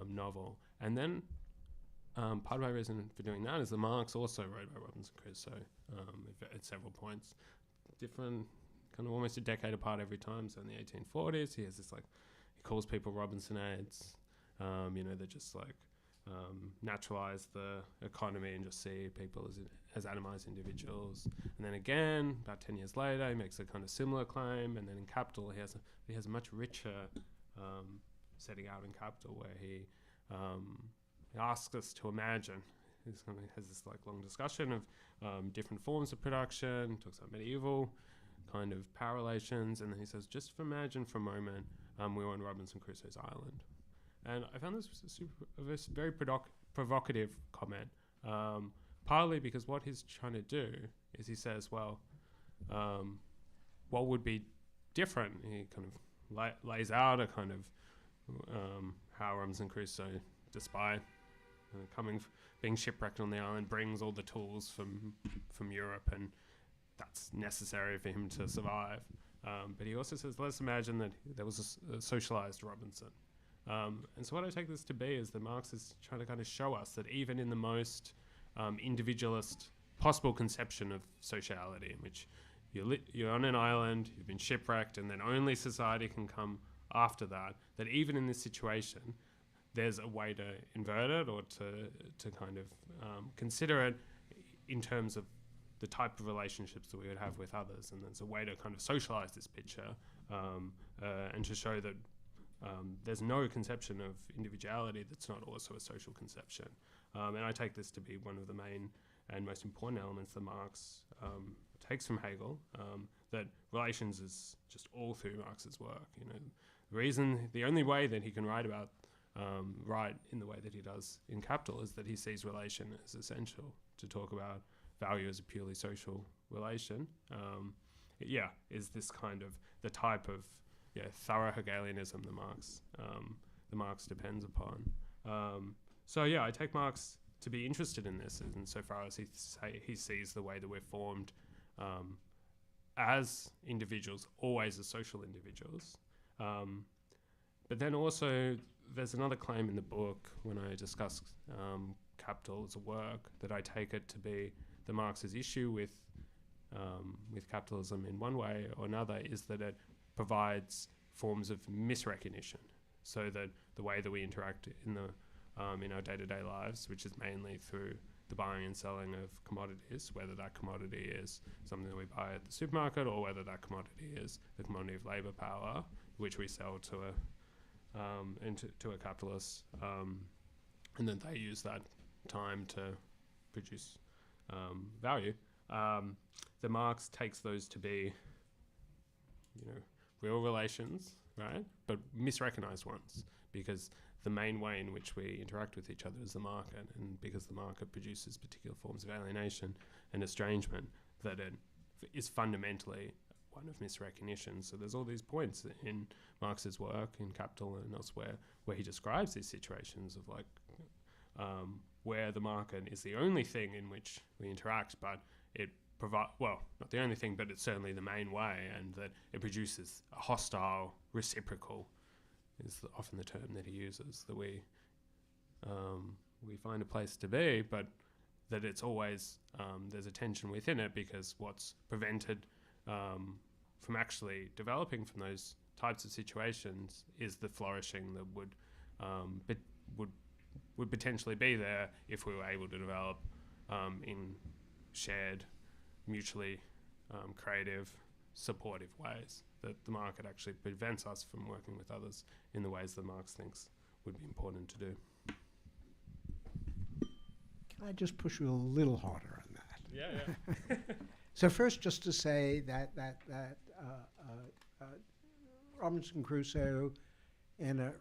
novel, and then part of my reason for doing that is that Marx also wrote about Robinson Crusoe at several points, different, kind of almost a decade apart every time. So in the 1840s, he has this he calls people Robinsonades, they just naturalize the economy and just see people as atomized individuals. And then again, about 10 years later, he makes a kind of similar claim. And then in Capital, he has a much richer setting out in Capital, where he asks us to imagine. He has this long discussion of different forms of production, talks about medieval kind of power relations, and then he says, just imagine for a moment we were on Robinson Crusoe's island. And I found this was a very provocative comment, partly because what he's trying to do is he says, well, what would be different? He kind of lays out a kind of how Robinson Crusoe, despite being shipwrecked on the island, brings all the tools from Europe, and that's necessary for him to survive. But he also says, let's imagine that there was a socialized Robinson. And so what I take this to be is that Marx is trying to kind of show us that even in the most individualist possible conception of sociality, in which you're on an island, you've been shipwrecked, and then only society can come after that, that even in this situation, there's a way to invert it, or to kind of consider it in terms of the type of relationships that we would have with others. And there's a way to kind of socialize this picture and to show that there's no conception of individuality that's not also a social conception. And I take this to be one of the main and most important elements that Marx takes from Hegel, that relations is just all through Marx's work. The only way that he can write in the way that he does in Capital is that he sees relation as essential. To talk about value as a purely social relation, is this kind of the type of thorough Hegelianism that Marx depends upon. I take Marx to be interested in this insofar as he sees the way that we're formed as individuals, always as social individuals. But then also there's another claim in the book when I discuss Capital as a work, that I take it to be the Marx's issue with capitalism in one way or another is that it provides forms of misrecognition, so that the way that we interact in our day-to-day lives, which is mainly through the buying and selling of commodities, whether that commodity is something that we buy at the supermarket or whether that commodity is the commodity of labor power, which we sell to a capitalist, and then they use that time to produce value. The Marx takes those to be, real relations, right? But misrecognized ones, because the main way in which we interact with each other is the market, and because the market produces particular forms of alienation and estrangement, that it is fundamentally one of misrecognition. So there's all these points in Marx's work in Capital and elsewhere where he describes these situations of where the market is the only thing in which we interact, but it not the only thing, but it's certainly the main way, and that it produces a hostile reciprocal is often the term that he uses, that we find a place to be, but that it's always, there's a tension within it, because what's prevented from actually developing from those types of situations is the flourishing that would but would potentially be there if we were able to develop in shared, mutually creative, supportive ways, that the market actually prevents us from working with others in the ways that Marx thinks would be important to do. Can I just push you a little harder on that? Yeah. So first, just to say that Robinson Crusoe, in a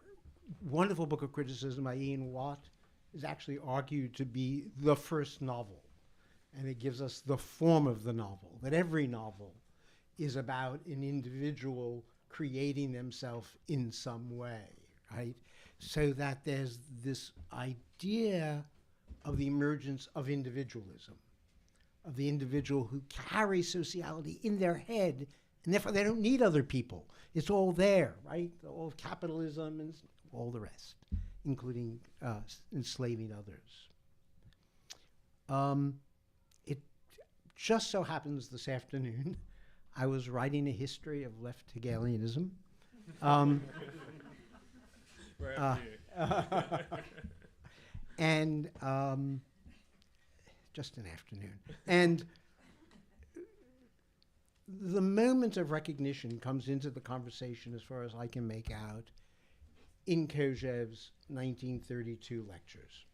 wonderful book of criticism by Ian Watt, is actually argued to be the first novel. And it gives us the form of the novel, that every novel is about an individual creating themselves in some way, right? So that there's this idea of the emergence of individualism, of the individual who carries sociality in their head, and therefore they don't need other people. It's all there, right? All of capitalism and all the rest, including enslaving others. It just so happens this afternoon, I was writing a history of left Hegelianism. And just an afternoon. And the moment of recognition comes into the conversation, as far as I can make out, in Kojève's 1932 lectures.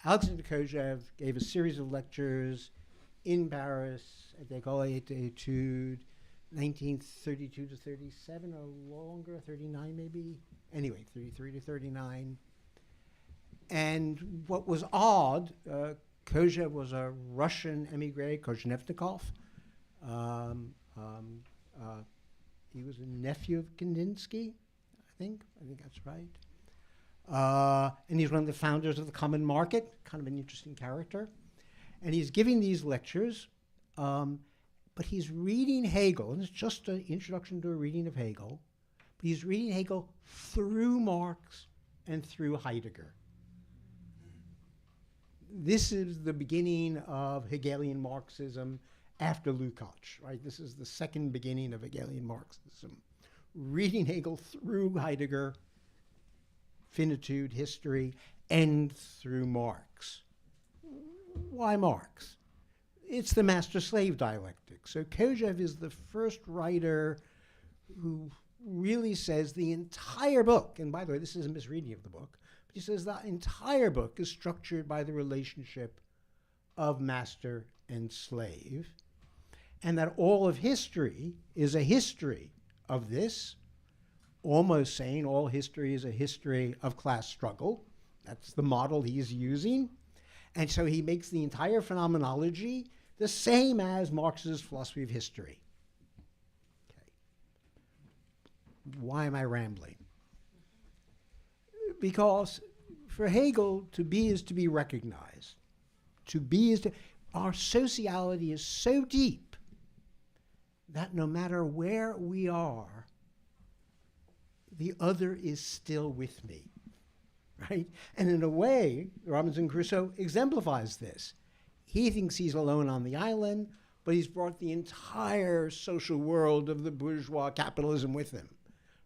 Alexander Kojève gave a series of lectures in Paris at the École d'Études, 1932 to 37 or longer, 39 maybe? Anyway, 33 to 39. And what was odd, Kojève was a Russian emigre, Kozhnevnikov. He was a nephew of Kandinsky, I think that's right. And he's one of the founders of the Common Market, kind of an interesting character. And he's giving these lectures, but he's reading Hegel, and it's just an introduction to a reading of Hegel, but he's reading Hegel through Marx and through Heidegger. This is the beginning of Hegelian Marxism after Lukács, right? This is the second beginning of Hegelian Marxism. Reading Hegel through Heidegger, finitude, history, and through Marx. Why Marx? It's the master-slave dialectic. So Kojève is the first writer who really says the entire book, and by the way, this is a misreading of the book, but he says the entire book is structured by the relationship of master and slave, and that all of history is a history of this, almost saying all history is a history of class struggle. That's the model he's using. And so he makes the entire phenomenology the same as Marx's philosophy of history. Okay. Why am I rambling? Because for Hegel, to be is to be recognized. To be is to... Our sociality is so deep that no matter where we are, the other is still with me, right? And in a way, Robinson Crusoe exemplifies this. He thinks he's alone on the island, but he's brought the entire social world of the bourgeois capitalism with him,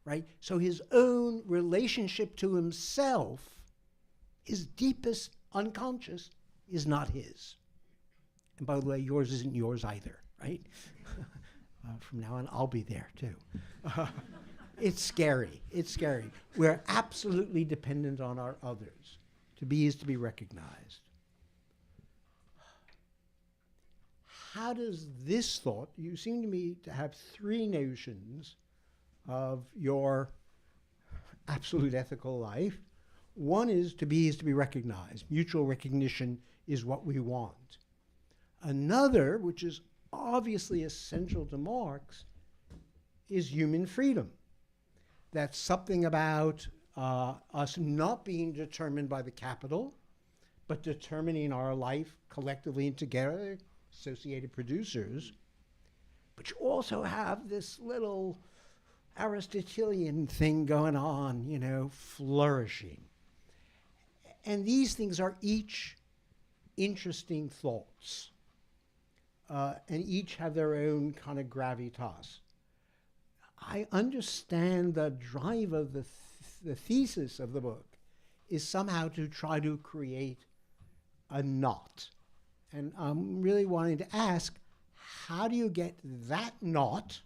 right? So his own relationship to himself, his deepest unconscious, is not his. And by the way, yours isn't yours either, right? From now on, I'll be there too. It's scary. It's scary. We're absolutely dependent on our others. To be is to be recognized. How does this thought, you seem to me to have three notions of your absolute ethical life. One is to be recognized. Mutual recognition is what we want. Another, which is obviously essential to Marx, is human freedom. That's something about us not being determined by the capital, but determining our life collectively and together, associated producers. But you also have this little Aristotelian thing going on, you know, flourishing. And these things are each interesting thoughts, and each have their own kind of gravitas. I understand the drive of the thesis of the book is somehow to try to create a knot. And I'm really wanting to ask, how do you get that knot?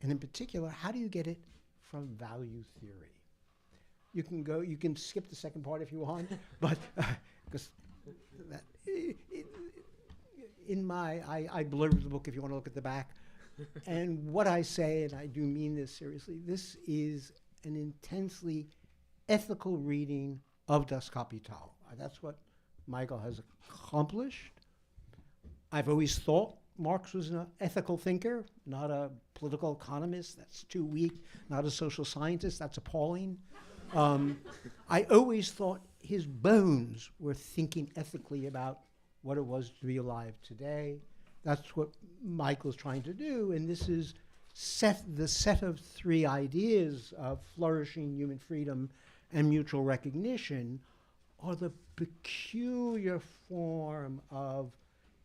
And in particular, how do you get it from value theory? You can skip the second part if you want, but because I blurb the book if you want to look at the back. And what I say, and I do mean this seriously, this is an intensely ethical reading of Das Kapital. That's what Michael has accomplished. I've always thought Marx was an ethical thinker, not a political economist. That's too weak. Not a social scientist. That's appalling. I always thought his bones were thinking ethically about what it was to be alive today. That's what Michael's trying to do, and this is the set of three ideas of flourishing human freedom and mutual recognition are the peculiar form of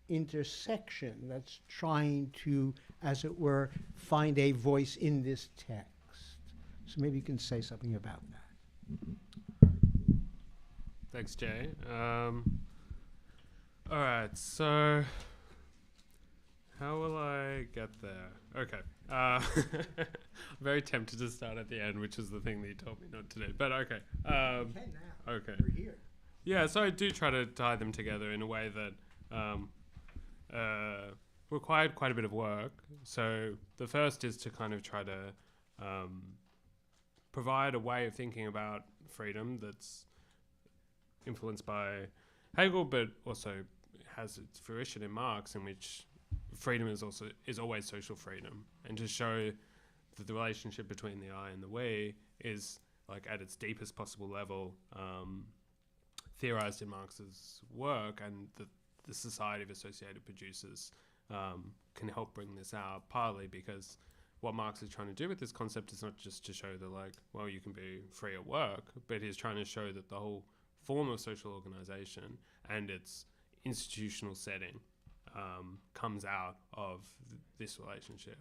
intersection that's trying to, as it were, find a voice in this text. So maybe you can say something about that. Thanks, Jay. All right, so how will I get there? Okay. I'm very tempted to start at the end, which is the thing that you told me not to do. But okay. Okay, now. Okay. We're here. Yeah, so I do try to tie them together in a way that required quite a bit of work. So the first is to kind of try to provide a way of thinking about freedom that's influenced by Hegel, but also has its fruition in Marx, in which freedom is always social freedom, and to show that the relationship between the I and the we is, like, at its deepest possible level, theorized in Marx's work, and that the Society of Associated Producers can help bring this out, partly because what Marx is trying to do with this concept is not just to show that, like, well, you can be free at work, but he's trying to show that the whole form of social organization and its institutional setting comes out of this relationship.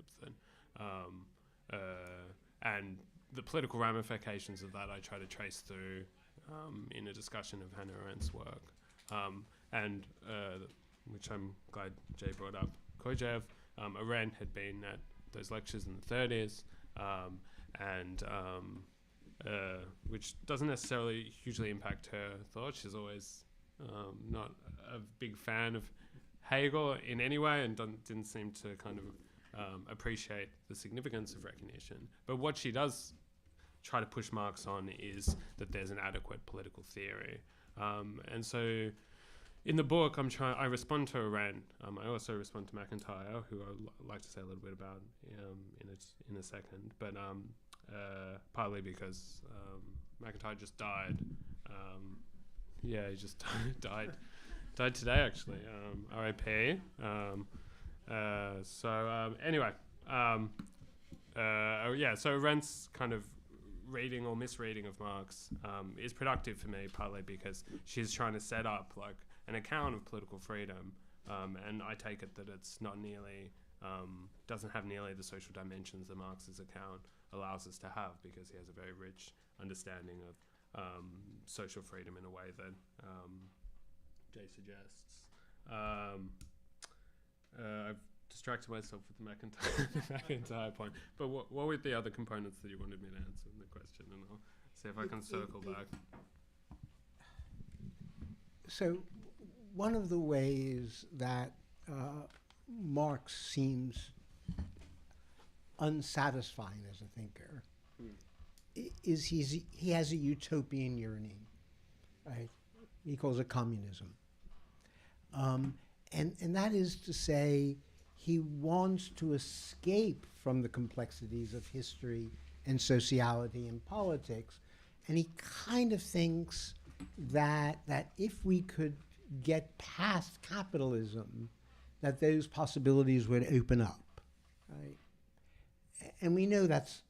And the political ramifications of that I try to trace through in a discussion of Hannah Arendt's work. Which I'm glad Jay brought up, Kojev. Arendt had been at those lectures in the 30s, which doesn't necessarily hugely impact her thought. She's always not a big fan of Hegel in any way, and didn't seem to kind of appreciate the significance of recognition. But what she does try to push Marx on is that there's an adequate political theory. And so in the book, I respond to Arendt. I also respond to McIntyre, who I'd like to say a little bit about in a second, but partly because McIntyre just died. He just died today, actually. R.I.P. So Arendt's kind of reading or misreading of Marx is productive for me, partly because she's trying to set up, like, an account of political freedom, and I take it that it's not nearly, doesn't have nearly the social dimensions that Marx's account allows us to have, because he has a very rich understanding of social freedom in a way that Jay suggests. I've distracted myself with the McIntyre point, but what were the other components that you wanted me to answer in the question, and I'll see if I can circle back. So one of the ways that Marx seems unsatisfying as a thinker is he has a utopian yearning, right? He calls it communism. And that is to say, he wants to escape from the complexities of history and sociality and politics, and he kind of thinks that if we could get past capitalism, that those possibilities would open up, right? And we know that's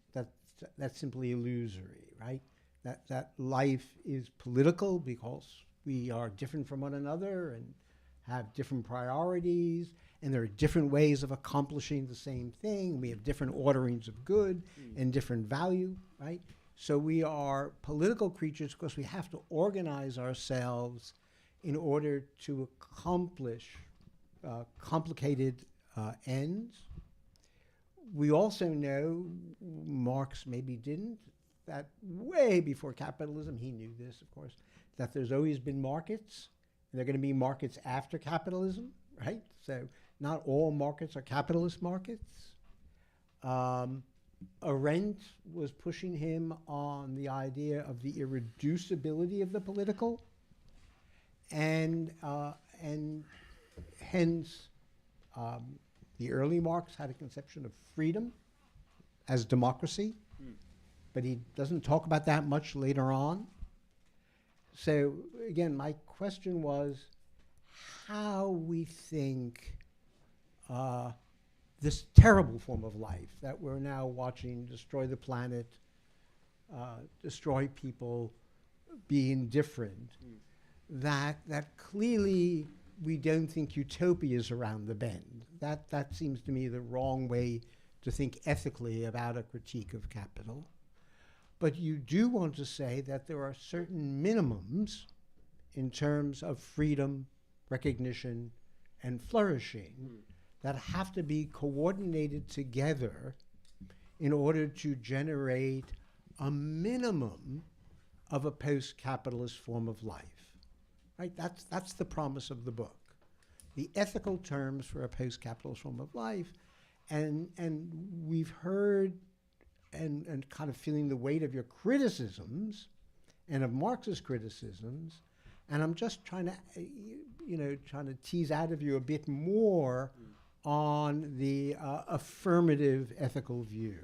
simply illusory, right? That life is political because we are different from one another and have different priorities, and there are different ways of accomplishing the same thing. We have different orderings of good and different value, right? So we are political creatures because we have to organize ourselves in order to accomplish complicated ends. We also know, Marx maybe didn't, that way before capitalism, he knew this, of course, that there's always been markets, and there are going to be markets after capitalism, right? So not all markets are capitalist markets. Arendt was pushing him on the idea of the irreducibility of the political, and hence the early Marx had a conception of freedom as democracy, but he doesn't talk about that much later on. So again, my question was how we think this terrible form of life that we're now watching destroy the planet, destroy people, be indifferent, that clearly we don't think utopia is around the bend. That seems to me the wrong way to think ethically about a critique of capital. But you do want to say that there are certain minimums in terms of freedom, recognition, and flourishing that have to be coordinated together in order to generate a minimum of a post-capitalist form of life. Right? That's the promise of the book. The ethical terms for a post-capitalist form of life. And we've heard and kind of feeling the weight of your criticisms and of Marx's criticisms. And I'm just trying to tease out of you a bit more on the affirmative ethical view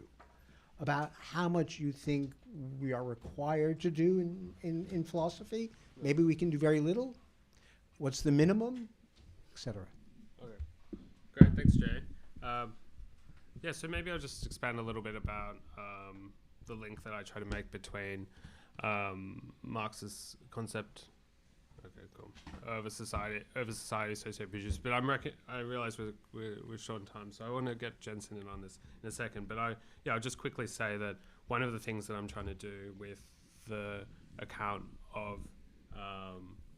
about how much you think we are required to do in philosophy. Maybe we can do very little. What's the minimum, etc. Okay, great. Thanks, Jay. Yeah, so maybe I'll just expand a little bit about the link that I try to make between Marx's concept, of a society socio-produced. But I realize we're short on time, so I want to get Jensen in on this in a second. But I'll just quickly say that one of the things that I'm trying to do with the account of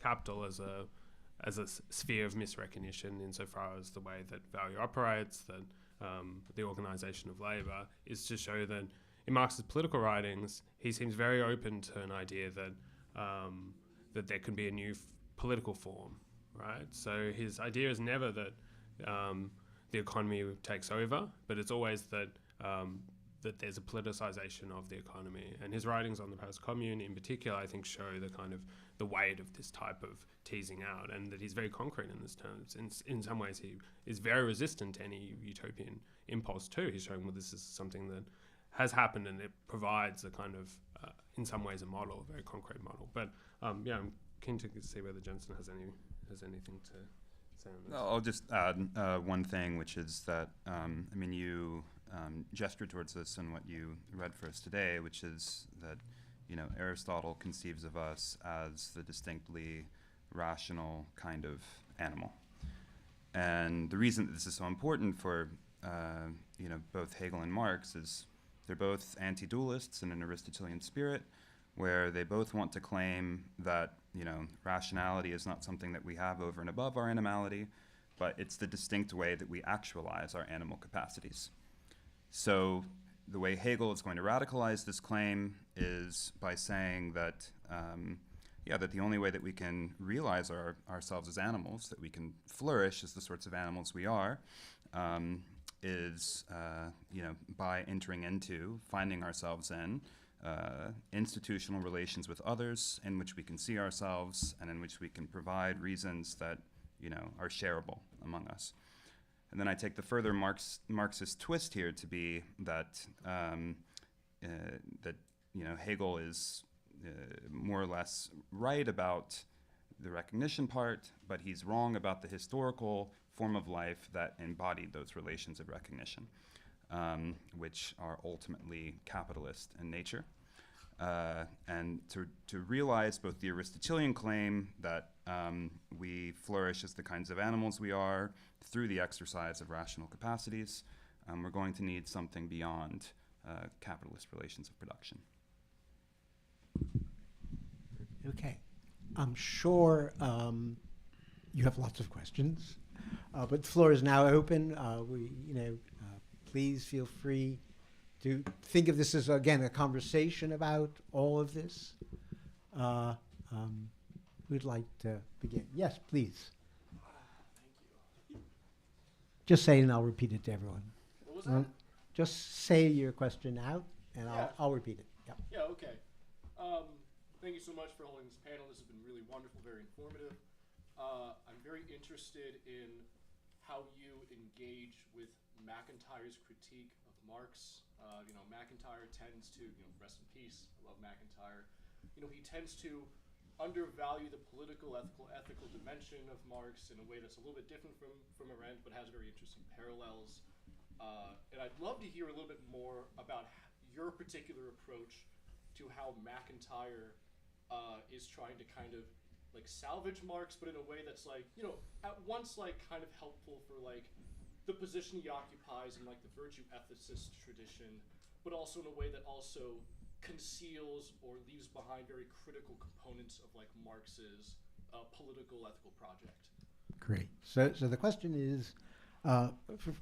capital as a sphere of misrecognition, insofar as the way that value operates, that the organization of labor, is to show that in Marx's political writings, he seems very open to an idea that that there can be a new political form, right? So his idea is never that the economy takes over, but it's always that that there's a politicization of the economy. And his writings on the post-commune in particular, I think, show the kind of the weight of this type of teasing out, and that he's very concrete in this terms. In some ways, he is very resistant to any utopian impulse too. He's showing, well, this is something that has happened, and it provides a kind of, in some ways, a model, a very concrete model. But yeah, I'm keen to see whether Jensen has anything to say on this. I'll just add one thing, which is that, you gestured towards this in what you read for us today, which is that, Aristotle conceives of us as the distinctly rational kind of animal. And the reason that this is so important for, both Hegel and Marx is they're both anti-dualists in an Aristotelian spirit, where they both want to claim that, rationality is not something that we have over and above our animality, but it's the distinct way that we actualize our animal capacities. So the way Hegel is going to radicalize this claim is by saying that, that the only way that we can realize ourselves as animals, that we can flourish as the sorts of animals we are, is by entering into, finding ourselves in institutional relations with others in which we can see ourselves and in which we can provide reasons that are shareable among us. And then I take the further Marxist twist here to be that Hegel is more or less right about the recognition part, but he's wrong about the historical form of life that embodied those relations of recognition, which are ultimately capitalist in nature. And to realize both the Aristotelian claim that we flourish as the kinds of animals we are through the exercise of rational capacities. We're going to need something beyond capitalist relations of production. Okay. I'm sure you have lots of questions, but the floor is now open. Please feel free to think of this as, again, a conversation about all of this. Who'd like to begin? Yes, please. Thank you. Just say it and I'll repeat it to everyone. What was that? Just say your question out and Yeah. I'll repeat it. Yep. Yeah, okay. Thank you so much for holding this panel. This has been really wonderful, very informative. I'm very interested in how you engage with McIntyre's critique of Marx. McIntyre tends to, rest in peace, I love McIntyre. He tends to undervalue the political, ethical dimension of Marx in a way that's a little bit different from Arendt, but has very interesting parallels. And I'd love to hear a little bit more about your particular approach to how McIntyre is trying to kind of salvage Marx, but in a way that's at once kind of helpful for the position he occupies in the virtue ethicist tradition, but also in a way that also conceals or leaves behind very critical components of Marx's political ethical project. Great. So the question is,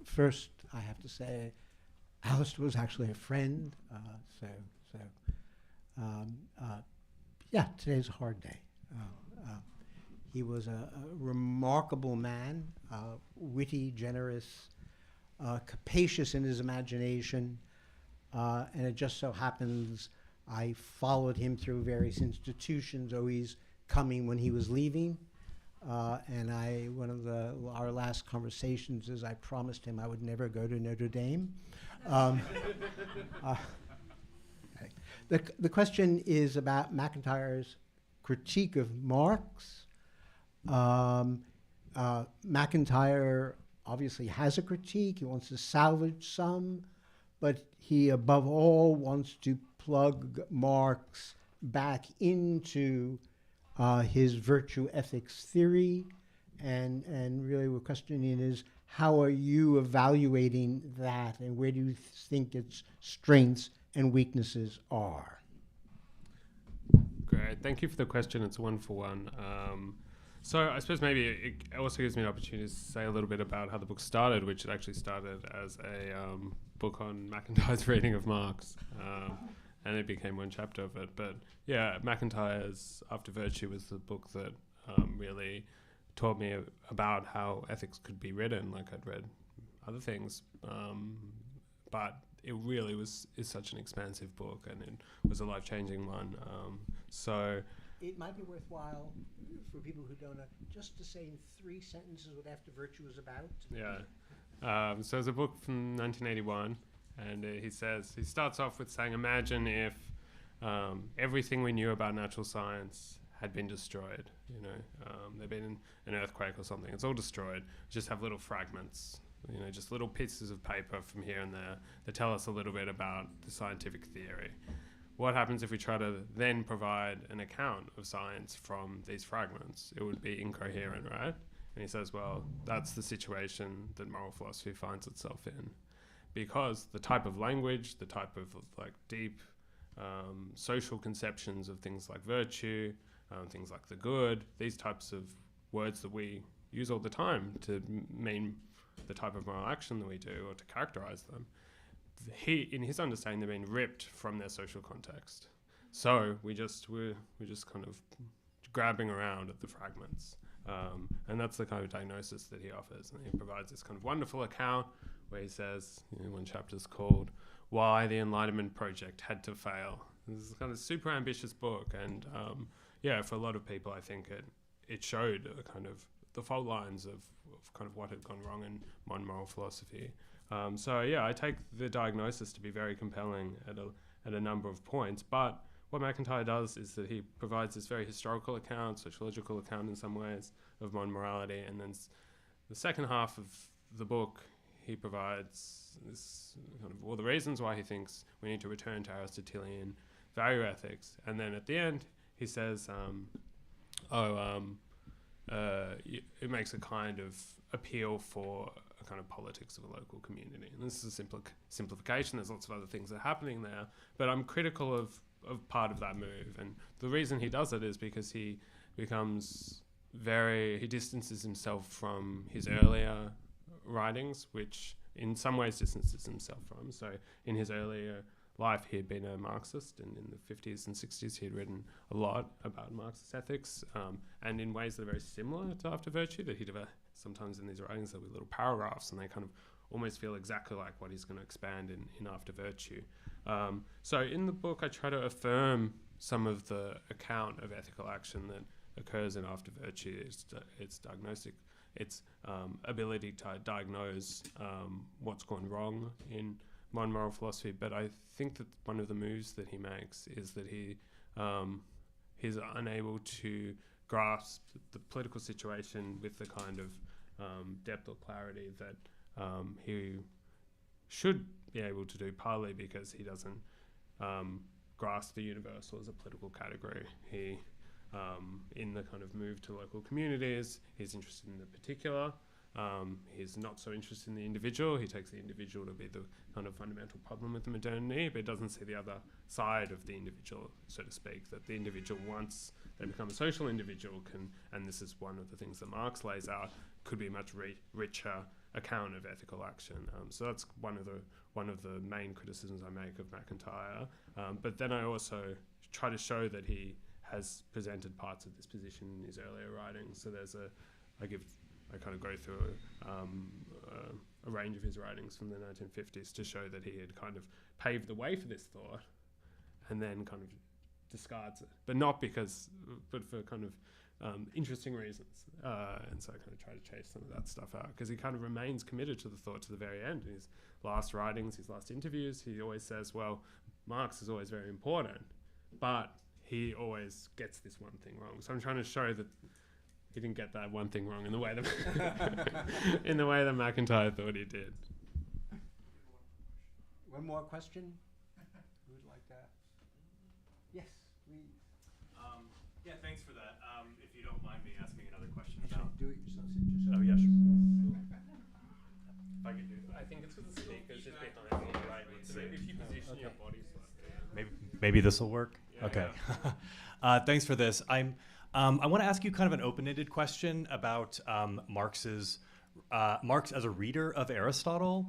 first I have to say, Alistair was actually a friend. Yeah, today's a hard day. He was a remarkable man, witty, generous, capacious in his imagination, and it just so happens I followed him through various institutions, always coming when he was leaving. And one of our last conversations is I promised him I would never go to Notre Dame. The question is about McIntyre's critique of Marx. McIntyre obviously has a critique. He wants to salvage some, but he above all wants to plug Marx back into his virtue ethics theory. And really what questioning is, how are you evaluating that, and where do you think its strengths and weaknesses are? Great, thank you for the question. It's a wonderful one. So I suppose maybe it also gives me an opportunity to say a little bit about how the book started, which it actually started as a book on McIntyre's reading of Marx, and it became one chapter of it. But yeah, McIntyre's After Virtue was the book that really taught me about how ethics could be written. I'd read other things, but it really is such an expansive book, and it was a life-changing one. So it might be worthwhile for people who don't know, just to say in 3 sentences what After Virtue is about. Yeah. So it's a book from 1981, and he starts off with saying, imagine if everything we knew about natural science had been destroyed. There'd been an earthquake or something. It's all destroyed. We just have little fragments, just little pieces of paper from here and there that tell us a little bit about the scientific theory. What happens if we try to then provide an account of science from these fragments? It would be incoherent, right? And he says, well, that's the situation that moral philosophy finds itself in. Because the type of language, the type of deep social conceptions of things like virtue, things like the good, these types of words that we use all the time to mean the type of moral action that we do or to characterize them, in his understanding, they've been ripped from their social context. So we're just kind of grabbing around at the fragments. And that's the kind of diagnosis that he offers. And he provides this kind of wonderful account where he says, one chapter's called Why the Enlightenment Project Had to Fail. This is kind of super ambitious book. And for a lot of people, I think it showed a kind of the fault lines of kind of what had gone wrong in modern moral philosophy. I take the diagnosis to be very compelling at a number of points. But what McIntyre does is that he provides this very historical account, sociological account in some ways, of modern morality. And then the second half of the book, he provides this kind of all the reasons why he thinks we need to return to Aristotelian value ethics. And then at the end, he says, it makes a kind of appeal for a kind of politics of a local community. And this is a simplification. There's lots of other things that are happening there, but I'm critical of part of that move. And the reason he does it is because he distances himself from his earlier writings, which in some ways distances himself from. So in his earlier life, he had been a Marxist, and in the 50s and 60s, he had written a lot about Marxist ethics, and in ways that are very similar to After Virtue, that he'd have sometimes in these writings, there'll be little paragraphs, and they kind of almost feel exactly like what he's going to expand in After Virtue. So in the book, I try to affirm some of the account of ethical action that occurs in After Virtue. Its diagnostic, its ability to diagnose what's gone wrong in modern moral philosophy. But I think that one of the moves that he makes is that he's unable to grasp the political situation with the kind of depth or clarity that he should be able to do, partly because he doesn't grasp the universal as a political category. He, in the kind of move to local communities, he's interested in the particular. He's not so interested in the individual. He takes the individual to be the kind of fundamental problem with the modernity, but doesn't see the other side of the individual, so to speak, that the individual, once they become a social individual, can, and this is one of the things that Marx lays out, could be a much richer account of ethical action. So that's one of the main criticisms I make of McIntyre. But then I also try to show that he has presented parts of this position in his earlier writings. So I kind of go through a range of his writings from the 1950s to show that he had kind of paved the way for this thought, and then kind of discards it, but for kind of interesting reasons. And so I kind of try to chase some of that stuff out, because he kind of remains committed to the thought to the very end. In his last writings, his last interviews, he always says, well, Marx is always very important, but he always gets this one thing wrong. So I'm trying to show that he didn't get that one thing wrong in the way that McIntyre thought he did. One more question? Who would like that? Yes, please. Yeah, thanks for that. If you don't mind me asking another question You about... should do it yourself. Sit yourself. Oh, yeah, sure. If I could do that. I think it's with the speakers just behind me, right? So maybe if you position your body slightly. Maybe this will work? Yeah. Okay. Thanks for this. I want to ask you kind of an open-ended question about Marx as a reader of Aristotle.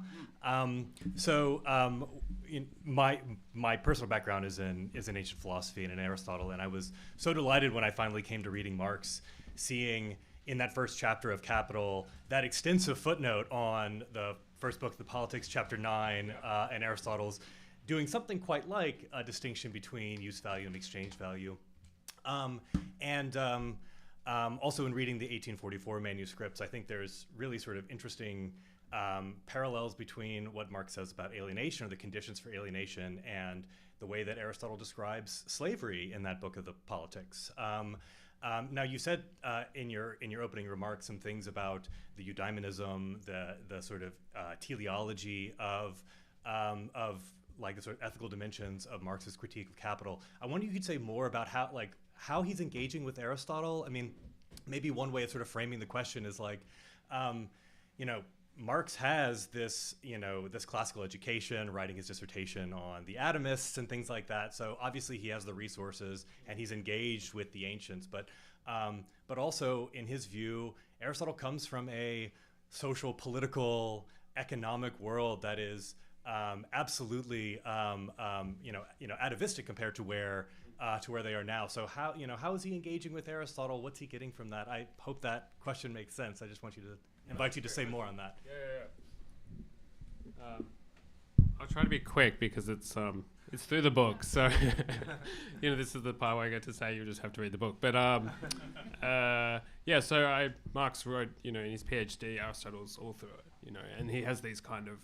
My personal background is in ancient philosophy and in Aristotle, and I was so delighted when I finally came to reading Marx, seeing in that first chapter of Capital that extensive footnote on the first book, The Politics, chapter 9, and Aristotle's doing something quite like a distinction between use value and exchange value. Also in reading the 1844 manuscripts, I think there's really sort of interesting parallels between what Marx says about alienation, or the conditions for alienation, and the way that Aristotle describes slavery in that book of the Politics. Now, you said in your opening remarks some things about the eudaimonism, the sort of teleology of like the sort of ethical dimensions of Marx's critique of capital. I wonder if you could say more about how he's engaging with Aristotle. I mean, maybe one way of sort of framing the question is like, Marx has this, this classical education, writing his dissertation on the atomists and things like that. So obviously he has the resources and he's engaged with the ancients. But also in his view, Aristotle comes from a social, political, economic world that is absolutely, atavistic compared to where they are now. So how is he engaging with Aristotle? What's he getting from that? I hope that question makes sense. I just want you to invite you to say more on that. Yeah. I'll try to be quick because it's through the book. So this is the part where I get to say you just have to read the book. But so Marx wrote in his PhD Aristotle's all through it. And he has these kind of,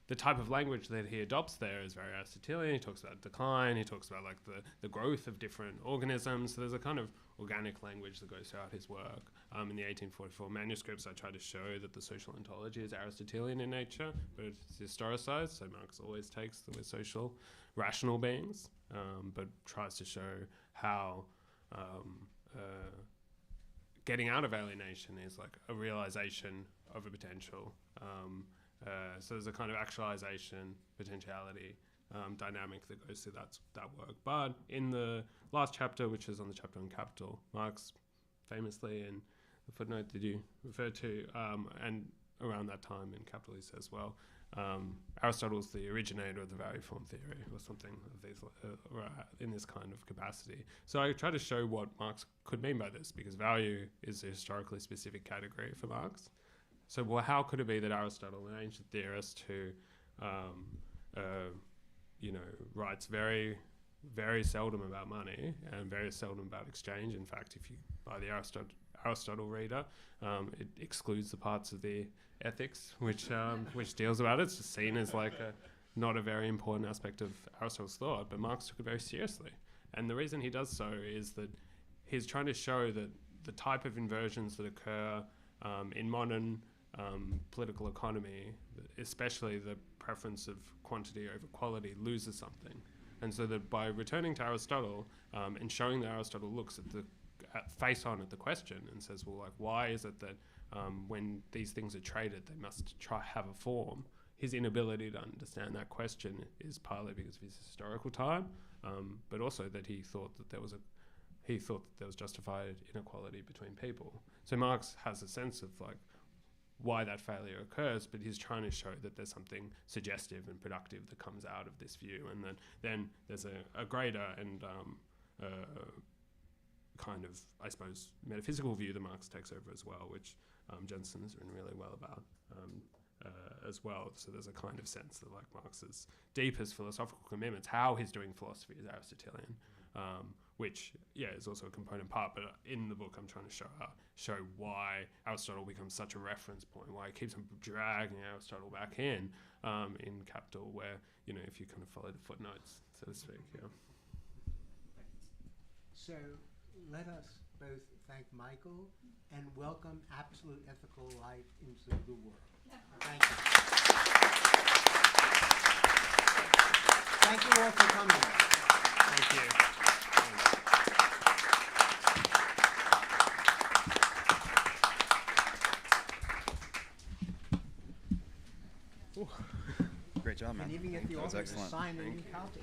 the type of language that he adopts there is very Aristotelian. He talks about decline. He talks about like the growth of different organisms. So there's a kind of organic language that goes throughout his work. In the 1844 manuscripts, I try to show that the social ontology is Aristotelian in nature, but it's historicized. So Marx always takes that we're social, rational beings, but tries to show how getting out of alienation is like a realization of a potential. So there's a kind of actualization, potentiality dynamic that goes through that work. But in the last chapter, which is on the chapter on capital, Marx famously in the footnote that you referred to, and around that time in Capital he says, well, Aristotle's the originator of the value form theory or something of these, in this kind of capacity. So I try to show what Marx could mean by this, because value is a historically specific category for Marx. So well, how could it be that Aristotle, an ancient theorist who writes very, very seldom about money and very seldom about exchange. In fact, if you buy the Aristotle reader, it excludes the parts of the ethics which deals about it. It's just seen as like not a very important aspect of Aristotle's thought, but Marx took it very seriously. And the reason he does so is that he's trying to show that the type of inversions that occur in modern political economy, especially the preference of quantity over quality, loses something. And so that by returning to Aristotle and showing that Aristotle looks at face on at the question and says, well, like, why is it that when these things are traded, they must have a form? His inability to understand that question is partly because of his historical time, but also that he thought that there was justified inequality between people. So Marx has a sense of like why that failure occurs, but he's trying to show that there's something suggestive and productive that comes out of this view, and then there's a greater and kind of, I suppose, metaphysical view that Marx takes over as well, which Jensen has written really well about as well. So there's a kind of sense that like Marx's deepest philosophical commitments, how he's doing philosophy, is Aristotelian, which is also a component part. But in the book, I'm trying to show why Aristotle becomes such a reference point, why he keeps on dragging Aristotle back in Capital, where if you kind of follow the footnotes, so to speak. Yeah. So let us both thank Michael and welcome absolute ethical light into the world. Thank you. Thank you all for coming. Thank you. Great job, man. And even get the That was author to excellent. sign a new copy.